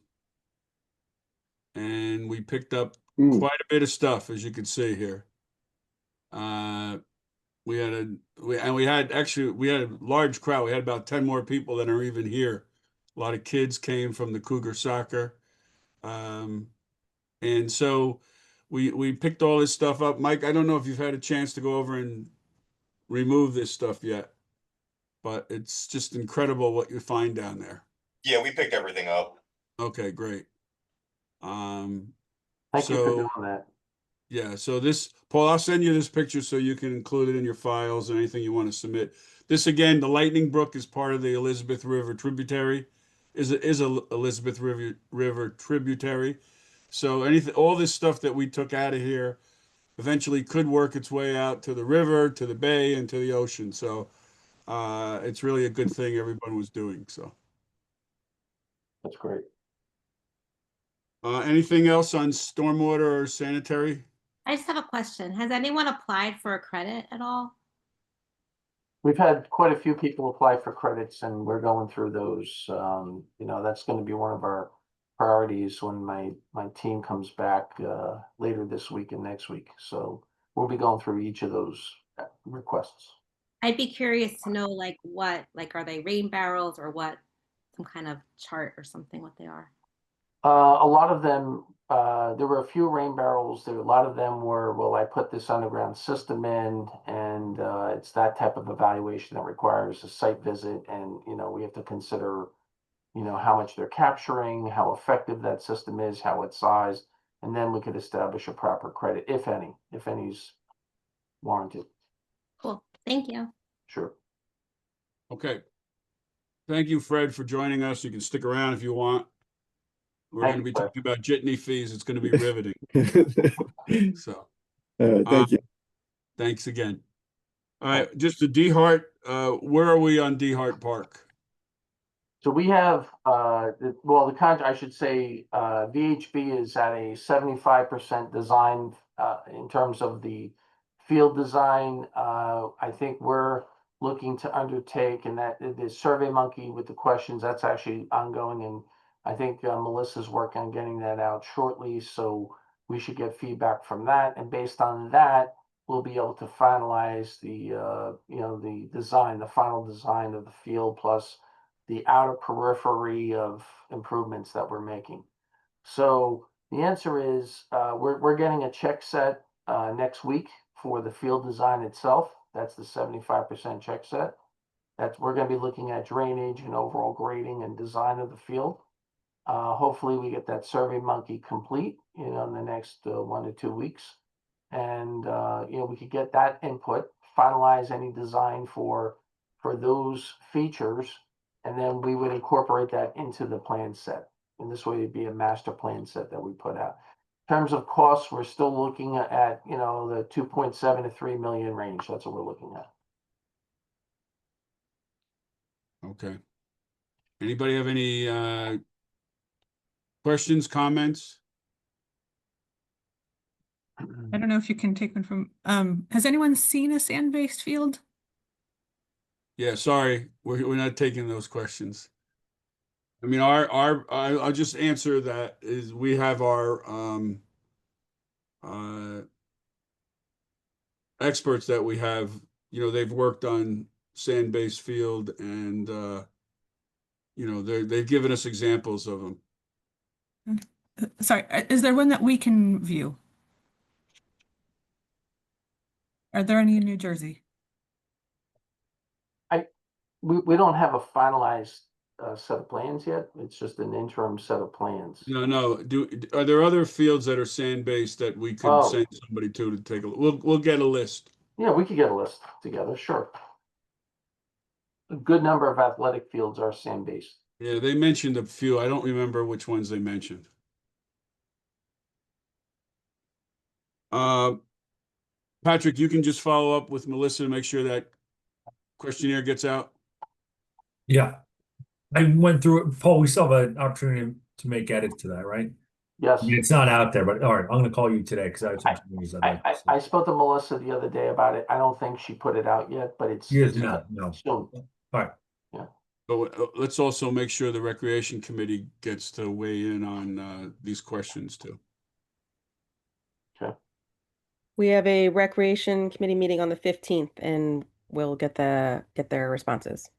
we picked up quite a bit of stuff, as you can see here. We had a large crowd. We had about 10 more people than are even here. A lot of kids came from the Cougar soccer. And so we picked all this stuff up. Mike, I don't know if you've had a chance to go over and remove this stuff yet, but it's just incredible what you find down there. Yeah, we picked everything up. Okay, great. Thank you for doing that. Yeah, so this, Paul, I'll send you this picture so you can include it in your files and anything you want to submit. This again, the Lightning Brook is part of the Elizabeth River tributary, is a Elizabeth River tributary. So anything, all this stuff that we took out of here eventually could work its way out to the river, to the bay, and to the ocean. So it's really a good thing everyone was doing. So That's great. anything else on stormwater or sanitary? I just have a question. Has anyone applied for a credit at all? We've had quite a few people apply for credits and we're going through those. That's going to be one of our priorities when my team comes back later this week and next week. So we'll be going through each of those requests. I'd be curious to know like what, like are they rain barrels or what, some kind of chart or something what they are. A lot of them, there were a few rain barrels. A lot of them were, well, I put this underground system in, and it's that type of evaluation that requires a site visit, and we have to consider, how much they're capturing, how effective that system is, how it's sized, and then we could establish a proper credit, if any's warranted. Cool. Thank you. Sure. Okay. Thank you, Fred, for joining us. You can stick around if you want. We're Thank going to you, be Fred. talking about jitney fees. It's going to be riveting. So, Thank you. thanks again. All right, just to DeHart, where are we on DeHart Park? So we have, the contract, I should say, VHB is at a 75% design in terms of the field design. I think we're looking to undertake, and that the Survey Monkey with the questions, that's actually ongoing. And I think Melissa's working on getting that out shortly. So we should get feedback from that. And based on that, we'll be able to finalize the design, the final design of the field, plus the outer periphery of improvements that we're making. So the answer is we're getting a check set next week for the field design itself. That's the 75% check set. We're going to be looking at drainage and overall grading and design of the field. Hopefully we get that Survey Monkey complete, in the next 1 to 2 weeks. And we could get that input, finalize any design for those features, and then we would incorporate that into the plan set. And this way it'd be a master plan set that we put out. In terms of costs, we're still looking at, the 2.7 to 3 million range. That's what we're looking at. Okay. Anybody have any questions, comments? I don't know if you can take one from, has anyone seen a sand-based field? Yeah, sorry, we're not taking those questions. I mean, I'll just answer that is we have our experts that we have, they've worked on sand-based field and they've given us examples of them. Sorry, is there one that we can view? Are there any in New Jersey? We don't have a finalized set of plans yet. It's just an interim set of plans. No. Are there other fields that are sand-based that we could send somebody to take a look? We'll get a list. Yeah, we could get a list together, sure. A good number of athletic fields are sand-based. Yeah, they mentioned a few. I don't remember which ones they mentioned. Patrick, you can just follow up with Melissa to make sure that questionnaire gets out. Yeah, I went through it. Paul, we still have an opportunity to make edits to that, right? Yes. I mean, it's not out there, but all right, I'm going to call you today because I have some changes I'd like to see. I spoke to Melissa the other day about it. I don't think she put it out yet, but it's She is not, no. soon. All right. Yeah. But let's also make sure the Recreation Committee gets to weigh in on these questions too. Okay. We have a recreation committee meeting on the 15th and we'll get their responses.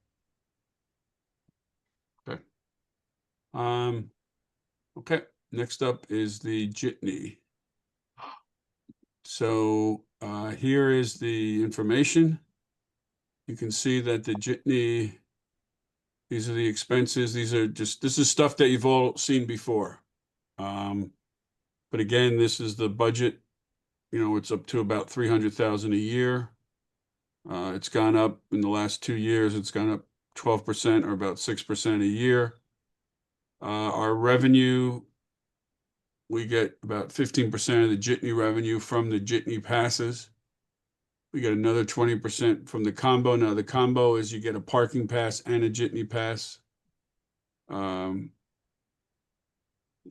Okay. Okay. Next up is the jitney. So here is the information. You can see that the jitney, these are the expenses. This is stuff that you've all seen before. But again, this is the budget it's up to about 300,000 a year. It's gone up in the last 2 years. It's gone up 12% or about 6% a year. Our revenue, we get about 15% of the jitney revenue from the jitney passes. We get another 20% from the combo. Now the combo is you get a parking pass and a jitney pass.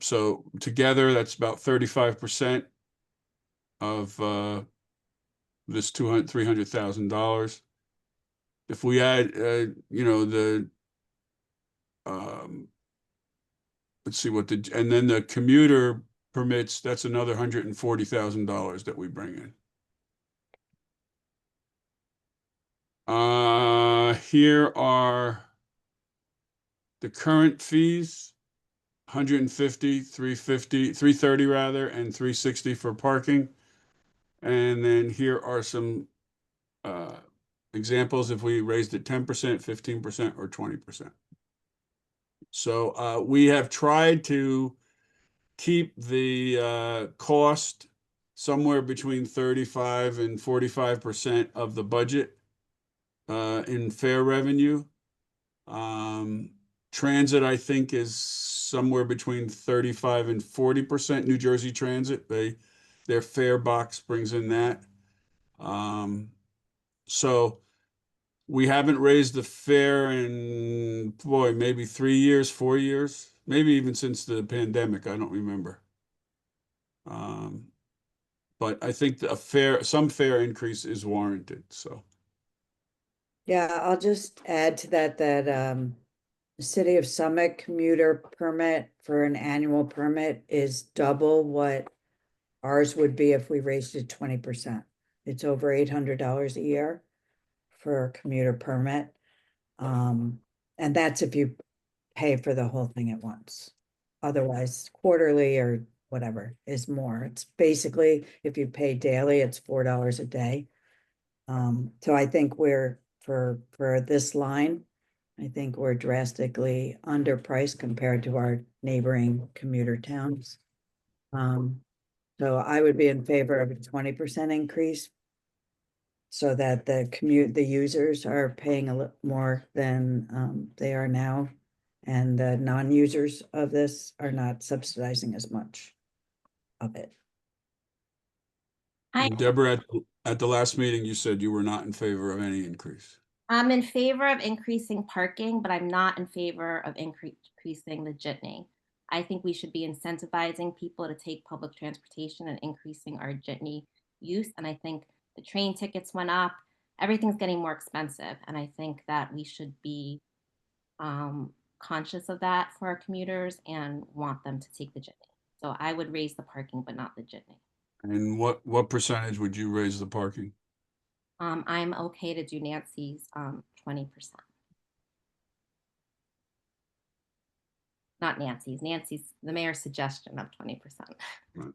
So together, that's about 35% of this $300,000. If we add, let's see what and then the commuter permits, that's another $140,000 that we bring in. Here are the current fees, 150, 350, 330 rather, and 360 for parking. And then here are some examples if we raised it 10%, 15%, or 20%. So we have tried to keep the cost somewhere between 35 and 45% of the budget in fare revenue. Transit, I think, is somewhere between 35 and 40%. New Jersey Transit, their fare box brings in that. So we haven't raised the fare in, boy, maybe 3 years, 4 years, maybe even since the pandemic. I don't remember. But I think some fare increase is warranted. So Yeah, I'll just add to that, the City of Summit commuter permit for an annual permit is double what ours would be if we raised it 20%. It's over $800 a year for a commuter permit. And that's if you pay for the whole thing at once. Otherwise, quarterly or whatever is more. It's basically, if you pay daily, it's $4 a day. So I think we're, for this line, I think we're drastically underpriced compared to our neighboring commuter towns. So I would be in favor of a 20% increase so that the users are paying a little more than they are now, and the non-users of this are not subsidizing as much of it. And Deborah, at the last meeting, you said you were not in favor of any increase. I'm in favor of increasing parking, but I'm not in favor of increasing the jitney. I think we should be incentivizing people to take public transportation and increasing our jitney use. And I think the train tickets went up. Everything's getting more expensive. And I think that we should be conscious of that for our commuters and want them to take the jitney. So I would raise the parking, but not the jitney. And what percentage would you raise the parking? I'm okay to do Nancy's 20%. Not Nancy's, the mayor's suggestion of 20%. Right.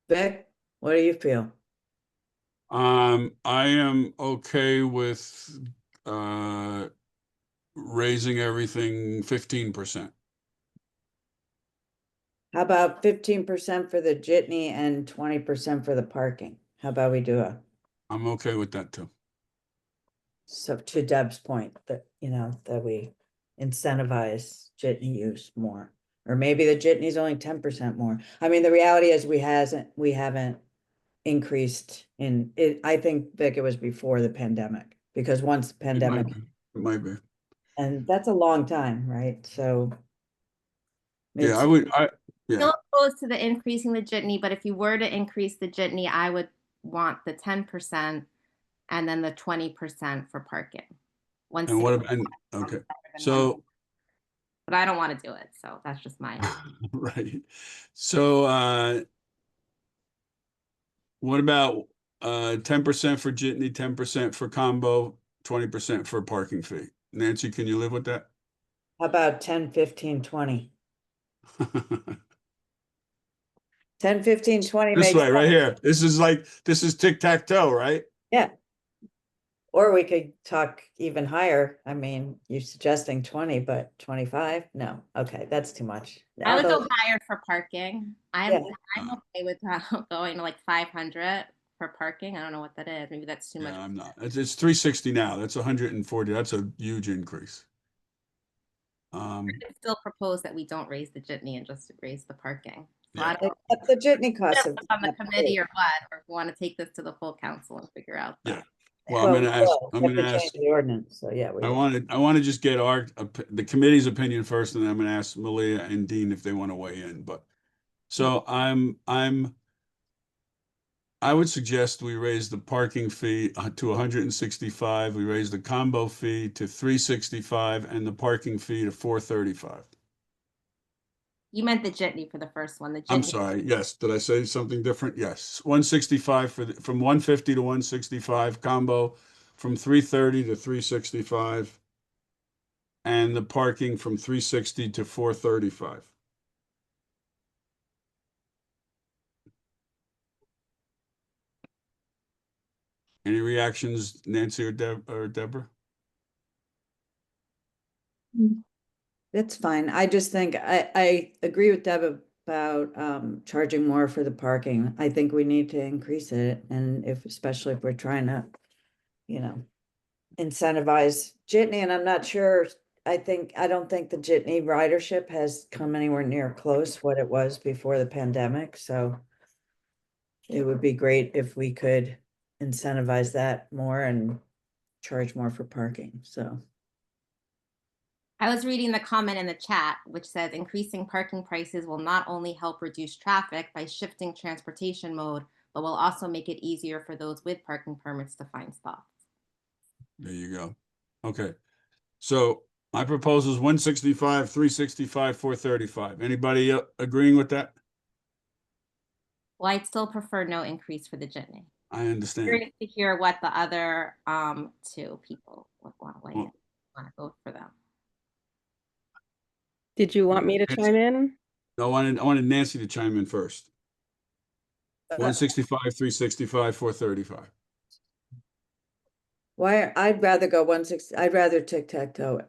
Vic, what do you feel? I am okay with raising everything 15%. How about 15% for the jitney and 20% for the parking? How about we do I'm okay with that too. so to Deb's point, that, that we incentivize jitney use more, or maybe the jitney's only 10% more. I mean, the reality is we haven't increased in it. I think, Vic, it was before the pandemic, because once the pandemic, It might be. and that's a long time, right? So Yeah, yeah. Still opposed to the increasing the jitney, but if you were to increase the jitney, I would want the 10% and then the 20% for parking. And what about, okay, so. But I don't want to do it, so that's just my. Right. So what about 10% for jitney, 10% for combo, 20% for parking fee? Nancy, can you live with that? How about 10, 15, 20? 10, 15, 20 This makes way, right sense. here. This is tic-tac-toe, right? Yeah. Or we could talk even higher. I mean, you're suggesting 20, but 25? No, okay, that's too much. I would Although, go higher for parking. yeah, I'm okay with going to like 500 for parking. I don't know what that is. Maybe that's too much. Yeah, I'm not. It's 360 now. That's 140. That's a huge increase. I could still propose that we don't raise the jitney and just raise the parking. So Yeah. I don't know except the jitney if costs it's have on the gone up committee too. or what, or if we want to take this to the full council and figure out Yeah. that. Well, Well, I'm we going to ask, will. I'm We have going to to change ask, the ordinance, so yeah, we I will. want to just get the committee's opinion first, and then I'm going to ask Malia and Dean if they want to weigh in. But so I would suggest we raise the parking fee to 165. We raise the combo fee to 365 and the parking fee to 435. You meant the jitney for the first one. The I'm jitney. sorry. Yes. Did I say something different? Yes. 165 from 150 to 165 combo, from 330 to 365, and the parking from 360 to 435. Any reactions, Nancy or Deborah? That's fine. I just think I agree with Deb about charging more for the parking. I think we need to increase it, and especially if we're trying to, you know, incentivize jitney, and I'm not sure. I don't think the jitney ridership has come anywhere near close what it was before the pandemic, so it would be great if we could incentivize that more and charge more for parking, so. I was reading the comment in the chat, which says increasing parking prices will not only help reduce traffic by shifting transportation mode, but will also make it easier for those with parking permits to find spots. There you go. Okay. So my proposal is 165, 365, 435. Anybody agreeing with that? Well, I'd still prefer no increase for the jitney. I understand. Curious to hear what the other two people would want to weigh in, want to vote for them. Did you want me to chime in? No, I wanted Nancy to chime in first. 165, 365, 435. Why, I'd rather go 160, I'd rather tic-tac-toe it.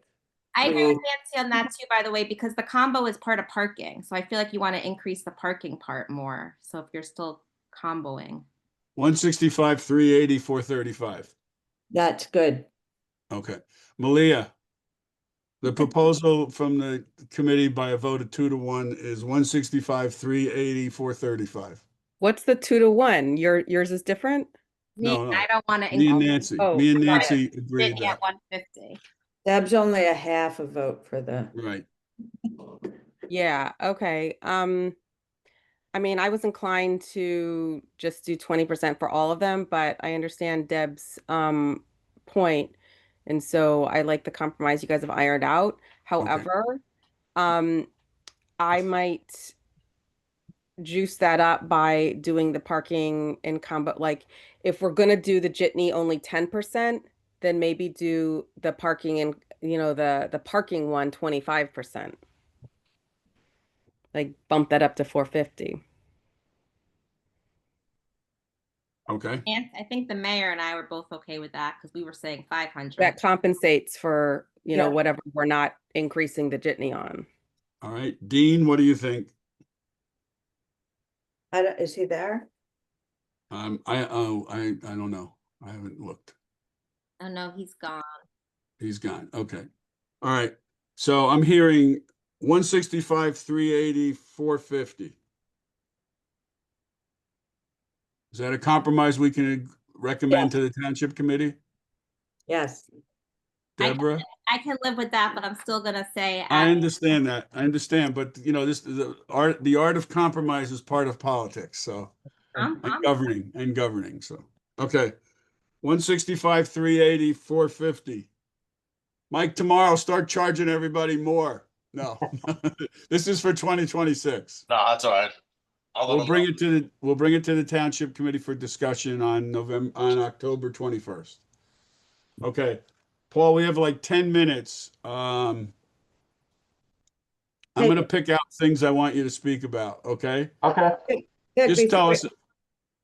I agree with Nancy on that too, by the way, because the combo is part of parking. So I feel like you want to increase the parking part more. So if you're still comboing. 165, 380, 435. That's good. Okay. Malia, the proposal from the committee by a vote of 2-1 is 165, 380, 435. What's the 2-1? Yours is different? No, I don't want to me and increase. Nancy. Oh, Me and got Nancy agreed Jitney at that. 150. Deb's only a half a vote for the. Right. Yeah, okay. I mean, I was inclined to just do 20% for all of them, but I understand Deb's point. And so I like the compromise you guys have ironed out. However, I might juice that up by doing the parking in combo. Like if we're gonna do the jitney only 10%, then maybe do the parking and the parking one 25%. Like bump that up to 450. Okay. And I think the mayor and I were both okay with that because we were saying 500. That compensates for, Yeah. whatever we're not increasing the jitney on. All right. Dean, what do you think? Is he there? I don't know. I haven't looked. Oh no, he's gone. He's gone. Okay. All right. So I'm hearing 165, 380, 450. Is that a compromise we can recommend to the township committee? Yes. Deborah? I can live with that, but I'm still gonna say I understand that. I understand, but this the art of compromise is part of politics. So I'm governing. So okay. 165, 380, 450. Mike, tomorrow start charging everybody more. No. This is for 2026. No, that's all right. We'll bring it to the township committee for discussion on October 21st. Okay. Paul, we have like 10 minutes. I'm going to pick out things I want you to speak about, okay? Okay. Just tell us.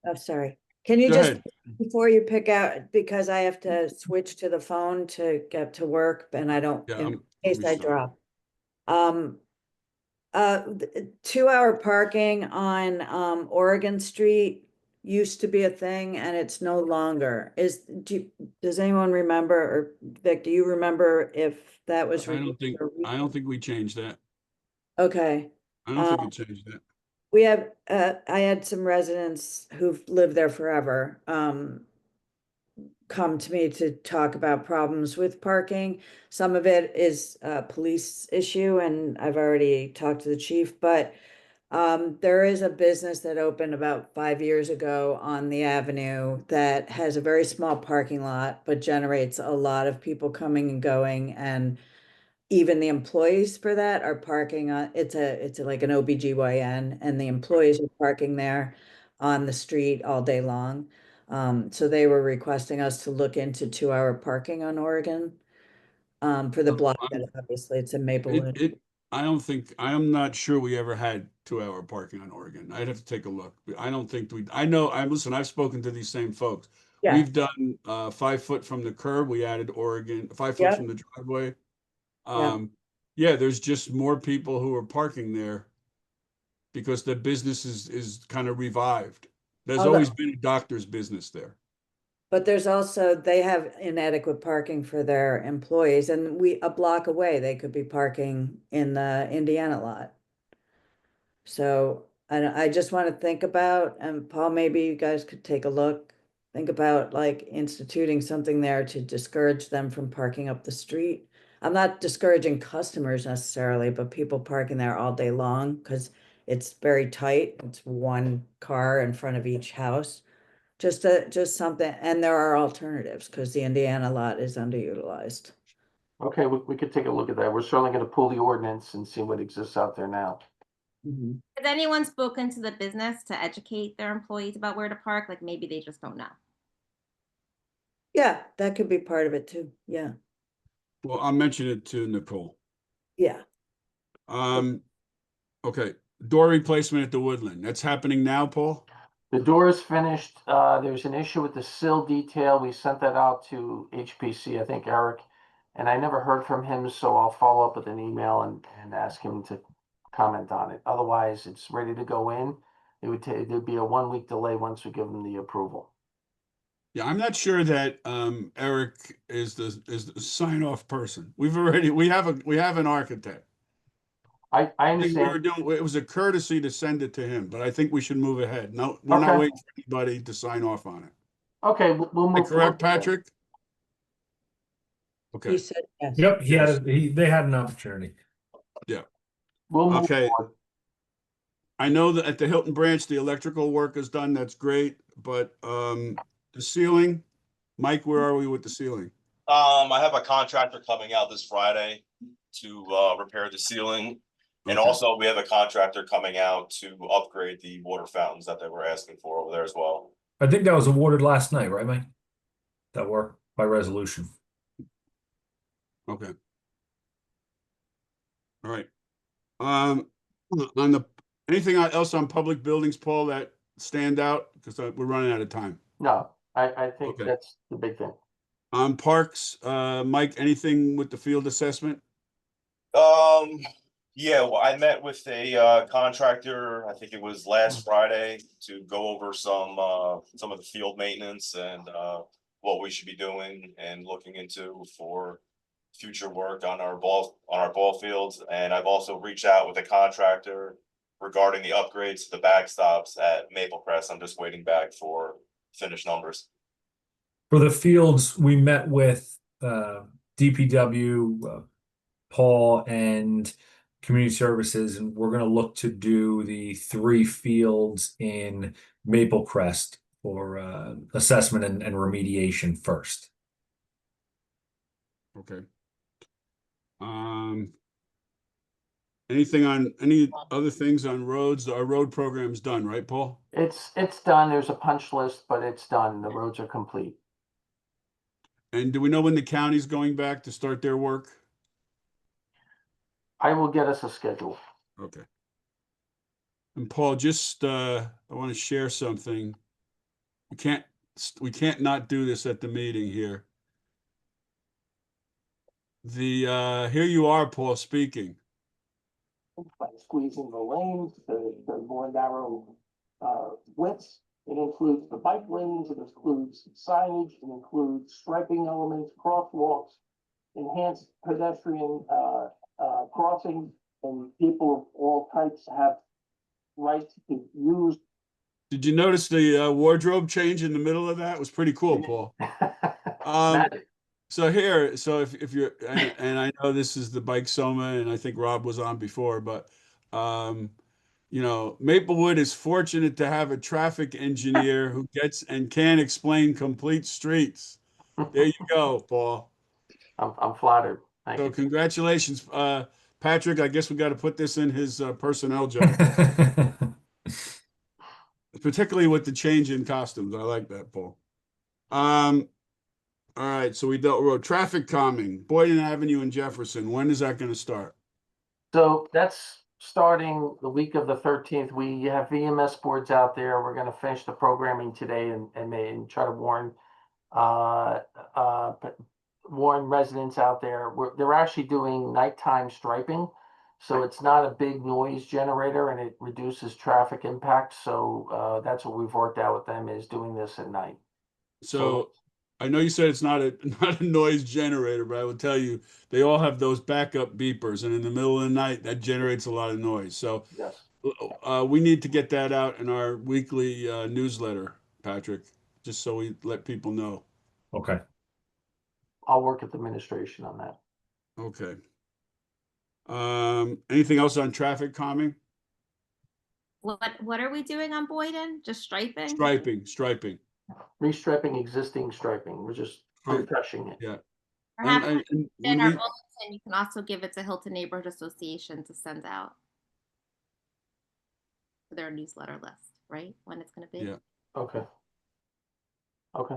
Oh, sorry. Can you Go just, ahead. before you pick out, because I have to switch to the phone to get to work and I don't, Yeah, in let case me I stop. drop. 2-hour parking on, Oregon Street used to be a thing and it's no longer. Does anyone remember, or Vic, do you remember if that was I reduced or don't think we changed that. Okay. I don't think it changed that. We have, I had some residents who've lived there forever, come to me to talk about problems with parking. Some of it is a police issue, and I've already talked to the chief, but there is a business that opened about 5 years ago on the avenue that has a very small parking lot, but generates a lot of people coming and going, and even the employees for that are parking on, it's like an OBGYN, and the employees are parking there on the street all day long. So they were requesting us to look into 2-hour parking on Oregon, for the block that obviously it's in Maplewood. I am not sure we ever had 2-hour parking on Oregon. I'd have to take a look. I don't think I know, listen, I've spoken to these same folks. Yeah, We've done 5 foot from the curb. We added Oregon, 5 foot yeah, from the driveway. yeah. Yeah, there's just more people who are parking there because the business is kind of revived. There's Although, always been a doctor's business there. but there's also, they have inadequate parking for their employees, and a block away, they could be parking in the Indiana lot. So I just want to think about, and Paul, maybe you guys could take a look, think about like instituting something there to discourage them from parking up the street. I'm not discouraging customers necessarily, but people parking there all day long because it's very tight. It's one car in front of each house. Just something, and there are alternatives because the Indiana lot is underutilized. Okay, we could take a look at that. We're certainly gonna pull the ordinance and see what exists out there now. Mhm. Has anyone spoken to the business to educate their employees about where to park? Like maybe they just don't know. Yeah, that could be part of it too. Yeah, Well, I'll mention it to Nicole. yeah. Okay, door replacement at the Woodland. That's happening now, Paul? The door is finished. There's an issue with the sill detail. We sent that out to HPC, I think Eric, and I never heard from him, so I'll follow up with an email and ask him to comment on it. Otherwise, it's ready to go in. There'd be a 1 week delay once we give him the approval. Yeah, I'm not sure that Eric is the sign off person. We have an architect. I I think we were understand. doing, it was a courtesy to send it to him, but I think we should move ahead. No, we're not Okay, waiting for anybody to sign off on it. okay, we'll Am I move forward correct, with that. Patrick? He Okay, said yes. Yep, Yes. they had an opportunity. yeah. We'll move Okay, forward. I know that at the Hilton Branch, the electrical work is done. That's great, but the ceiling, Mike, where are we with the ceiling? I have a contractor coming out this Friday to repair the ceiling. And Okay. also we have a contractor coming out to upgrade the water fountains that they were asking for over there as well. I think that was awarded last night, right, Mike? That work by resolution. Okay. All right. On the, anything else on public buildings, Paul, that stand out? Because we're running out of time. No, I think Okay. that's the big thing. On parks, Mike, anything with the field assessment? Yeah, well, I met with a contractor, I think it was last Friday, to go over some of the field maintenance and what we should be doing and looking into for future work on our ball fields. And I've also reached out with a contractor regarding the upgrades to the backstops at Maple Crest. I'm just waiting back for finished numbers. For the fields, we met with DPW, Paul, and Community Services, and we're going to look to do the 3 fields in Maple Crest for assessment and remediation first. Okay. Any other things on roads? Our road program's done, right, Paul? It's done. There's a punch list, but it's done. The roads are complete. And do we know when the county's going back to start their work? I will get us a schedule. Okay. And Paul, just I want to share something. we can't not do this at the meeting here. Here you are, Paul, speaking. By squeezing the lanes, the more narrow widths. It includes the bike lanes, it includes signage, it includes striping elements, crosswalks, enhanced pedestrian crossings, and people of all types have rights to use. Did you notice the wardrobe change in the middle of that? It was pretty cool, Paul. So here, so if you're, and I know this is the Bike Soma, and I think Rob was on before, but you know, Maplewood is fortunate to have a traffic engineer who gets and can explain complete streets. There you go, Paul. I'm flattered. Thank So you. congratulations, Patrick. I guess we got to put this in his personnel jacket, particularly with the change in costumes. I like that, Paul. All right, so we dealt traffic calming, Boyden Avenue and Jefferson. When is that going to start? So that's starting the week of the 13th. We have VMS boards out there. We're going to finish the programming today and try to warn warn residents out there. They're actually doing nighttime striping. So it's not a big noise generator and it reduces traffic impact. So that's what we've worked out with them, is doing this at night. So I know you said it's not a not a noise generator, but I will tell you they all have those backup beepers, and in the middle of the night that generates a lot of noise. So Yes. we need to get that out in our weekly newsletter, Patrick, just so we let people know. Okay. I'll work with administration on that. Okay. Anything else on traffic calming? What are we doing on Boyden? Just striping? Striping. Restripping existing striping. We're just refreshing it. Yeah. Perhaps And in when our we, bulletin, you can also give it to Hilton Neighborhood Association to send out to their newsletter list, right? When it's going to be. yeah. Okay. Okay.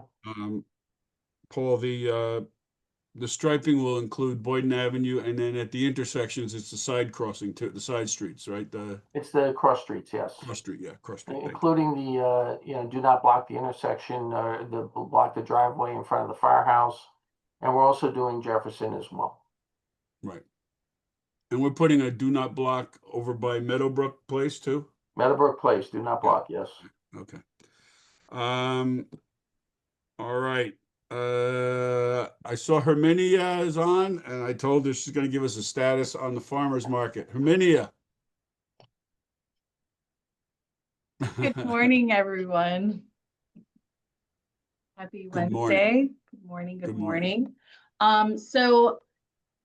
Paul, the striping will include Boyden Avenue, and then at the intersections, it's the side crossing to the side streets, right? It's the cross streets, yes. Cross street, yeah, cross street. Including the, do not block the intersection or block the driveway in front of the firehouse. And we're also doing Jefferson as well. Right. And we're putting a do not block over by Meadowbrook Place too? Meadowbrook Place, do not block, yes. Okay. All right. I saw Herminia is on, and I told her she's going to give us a status on the farmer's market. Herminia. Good morning, everyone. Happy Good Wednesday. Good morning. Good morning. So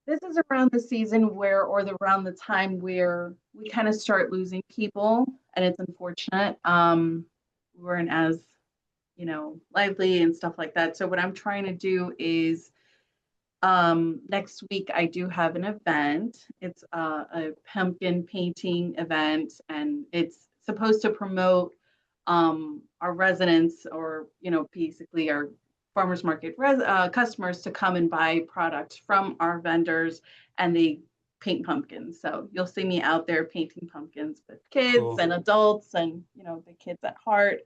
this is around the season around the time where we kind of start losing people, and it's unfortunate. We weren't as, lively and stuff like that. So what I'm trying to do is next week I do have an event. It's a pumpkin painting event, and it's supposed to promote our residents, or basically our farmers market customers, to come and buy products from our vendors, and they paint pumpkins. So you'll see me out there painting pumpkins with kids and adults, and the kids at heart.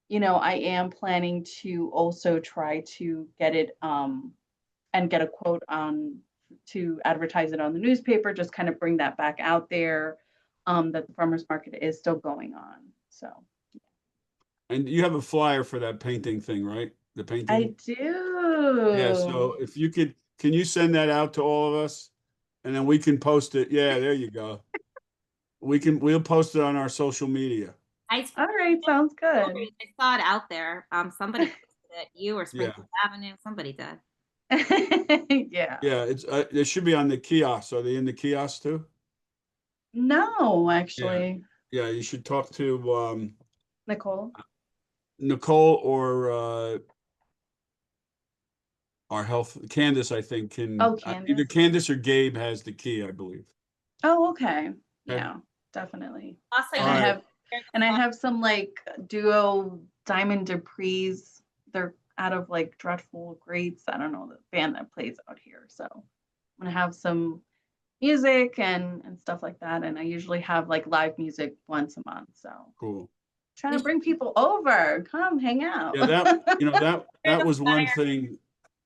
I am planning to also try to get it and get a quote on to advertise it on the newspaper, just kind of bring that back out there, that the farmers market is still going on. So. And you have a flyer for that painting thing, right? The painting? I do. Yeah, so if you can you send that out to all of us? And then we can post it. Yeah, there you go. We'll post it on our social media. All right, sounds good. I saw it out there. Somebody posted it, you or Springfield Avenue, somebody did. Yeah. Yeah, it should be on the kiosk. Are they in the kiosk too? No, actually. Yeah, you should talk to Nicole or our health Candace, I think, can either Candace? Candace or Gabe has the key, I believe. Oh, okay. Yeah, definitely. Also, and I have some like duo Diamond Dupree's. They're out of like Dreadful Greats. I don't know, the band that plays out here. So I'm gonna have some music and stuff like that. And I usually have like live music once a month. So cool. trying to bring people over. Come hang out. Yeah, that was one Flyer thing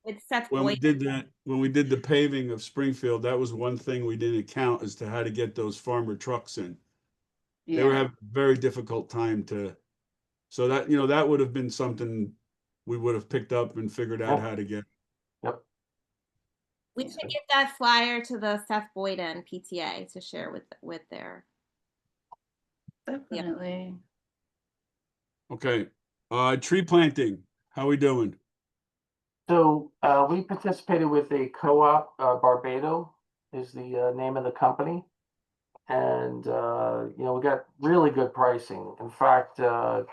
with Seth when we Boyd. did that, when we did the paving of Springfield, that was one thing we didn't count as to how to get those farmer trucks in. They were Yeah. having a very difficult time to, so that, that would have been something we would have picked up and figured out Yep. how to get. Yep. We should give that flyer to the Seth Boyden PTA to share with their. Definitely. Okay, tree planting, how we doing? So we participated with a co-op, Barbado is the name of the company. And we got really good pricing. In fact, the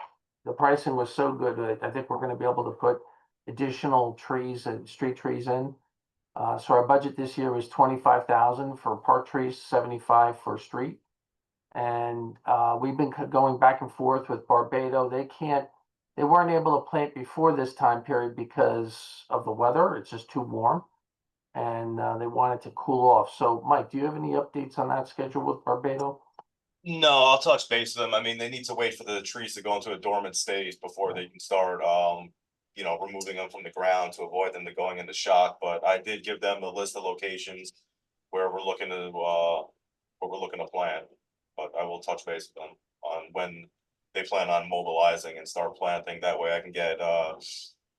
pricing was so good that I think we're going to be able to put additional trees and street trees in. So our budget this year was 25,000 for park trees, 75 for street. And we've been going back and forth with Barbado. They weren't able to plant before this time period because of the weather. It's just too warm. And they wanted to cool off. So Mike, do you have any updates on that schedule with Barbado? No, I'll touch base with them. I mean, they need to wait for the trees to go into a dormant state before they can start, removing them from the ground to avoid them going into shock. But I did give them a list of locations where we're looking to plant. But I will touch base with them on when they plan on mobilizing and start planting. That way I can get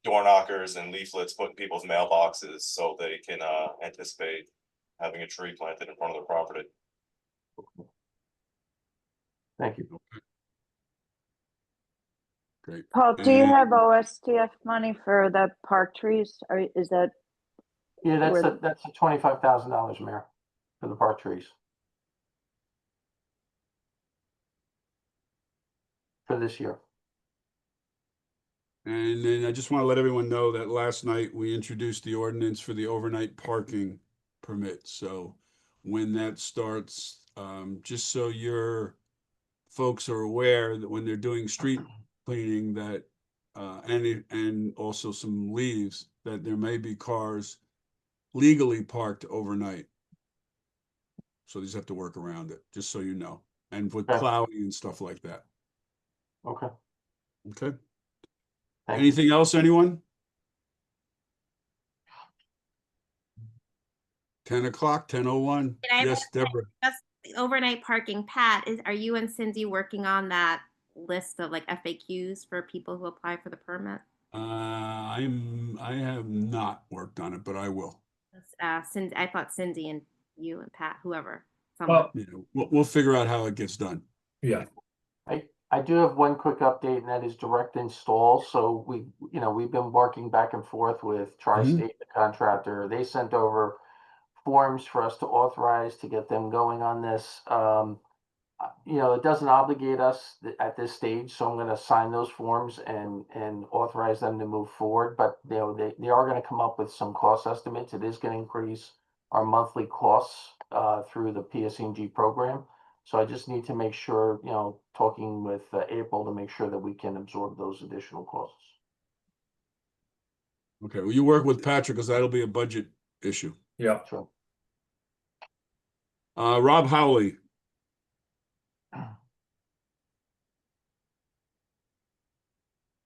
door knockers and leaflets put in people's mailboxes so they can anticipate having a tree planted in front of their property. Thank you. Great. Paul, do you And- have OSTF money for the park trees? Or is that Yeah, where that's a $25,000, Mayor, for the park trees. For this year. And then I just want to let everyone know that last night we introduced the ordinance for the overnight parking permit. So when that starts, just so your folks are aware that when they're doing street cleaning that, and also some leaves, that there may be cars legally parked overnight. So they just have to work around it, just so you know, and with Okay. plowing and stuff like that. Okay. Okay. Thank you. Anything else, anyone? 10 o'clock, 10:01. Can I Yes, Deborah. just overnight parking? Pat, are you and Cindy working on that list of like FAQs for people who apply for the permit? I have not worked on it, but I will. Cindy, I thought Cindy and you and Pat, whoever. Well, We'll figure out how it gets done. yeah. I do have one quick update, and that is direct install. So we've been working back and forth with Tri-State, the contractor. They sent over forms for us to authorize to get them going on this. It doesn't obligate us at this stage, so I'm going to sign those forms and authorize them to move forward. But they are going to come up with some cost estimates. It is going to increase our monthly costs through the PSE&G program. So I just need to make sure, talking with April to make sure that we can absorb those additional costs. Okay, well, you work with Patrick because that'll be a budget issue. Yeah. Sure. Rob Howley.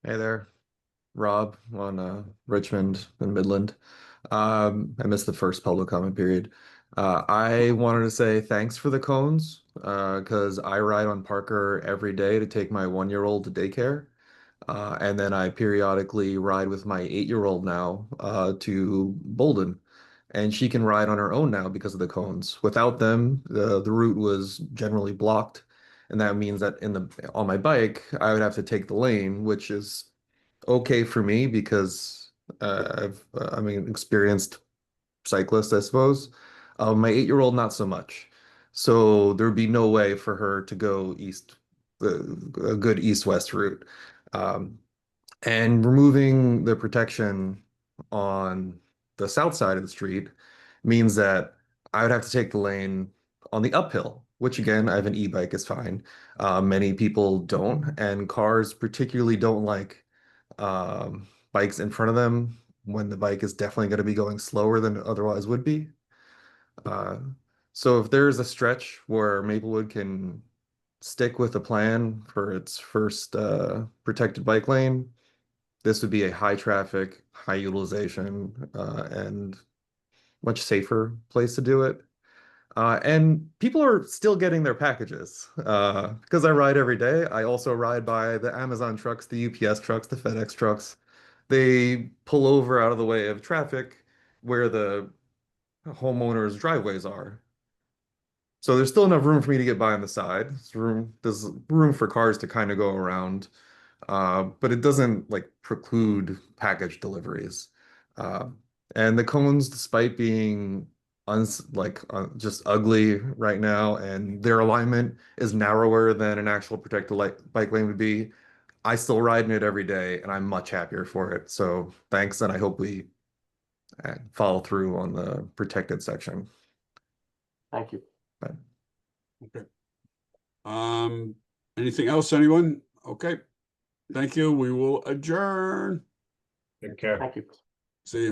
Hey there, Rob on Richmond and Midland. I missed the first public comment period. I wanted to say thanks for the cones because I ride on Parker every day to take my 1-year-old to daycare. And then I periodically ride with my 8-year-old now to Bolden. And she can ride on her own now because of the cones. Without them, the route was generally blocked. And that means that on my bike, I would have to take the lane, which is okay for me because I'm an experienced cyclist, I suppose. My 8-year-old, not so much. So there would be no way for her to go a good east-west route. Um, and removing the protection on the south side of the street means that I would have to take the lane on the uphill, which again, I have an e-bike, is fine. Many people don't, and cars particularly don't like bikes in front of them when the bike is definitely going to be going slower than it otherwise would be. Uh, so if there's a stretch where Maplewood can stick with the plan for its first protected bike lane, this would be a high traffic, high utilization, and much safer place to do it. And people are still getting their packages because I ride every day. I also ride by the Amazon trucks, the UPS trucks, the FedEx trucks. They pull over out of the way of traffic where the homeowners' driveways are. So there's still enough room for me to get by on the side. There's room for cars to kind of go around, but it doesn't like preclude package deliveries. Uh, and the cones, despite being just ugly right now, and their alignment is narrower than an actual protected bike lane would be, I still ride in it every day, and I'm much happier for it. So thanks, and I hope we follow through on the protected section. Thank you. Bye. Okay. Anything else, anyone? Okay. Thank you. We will adjourn. Take care. Thank you. See you.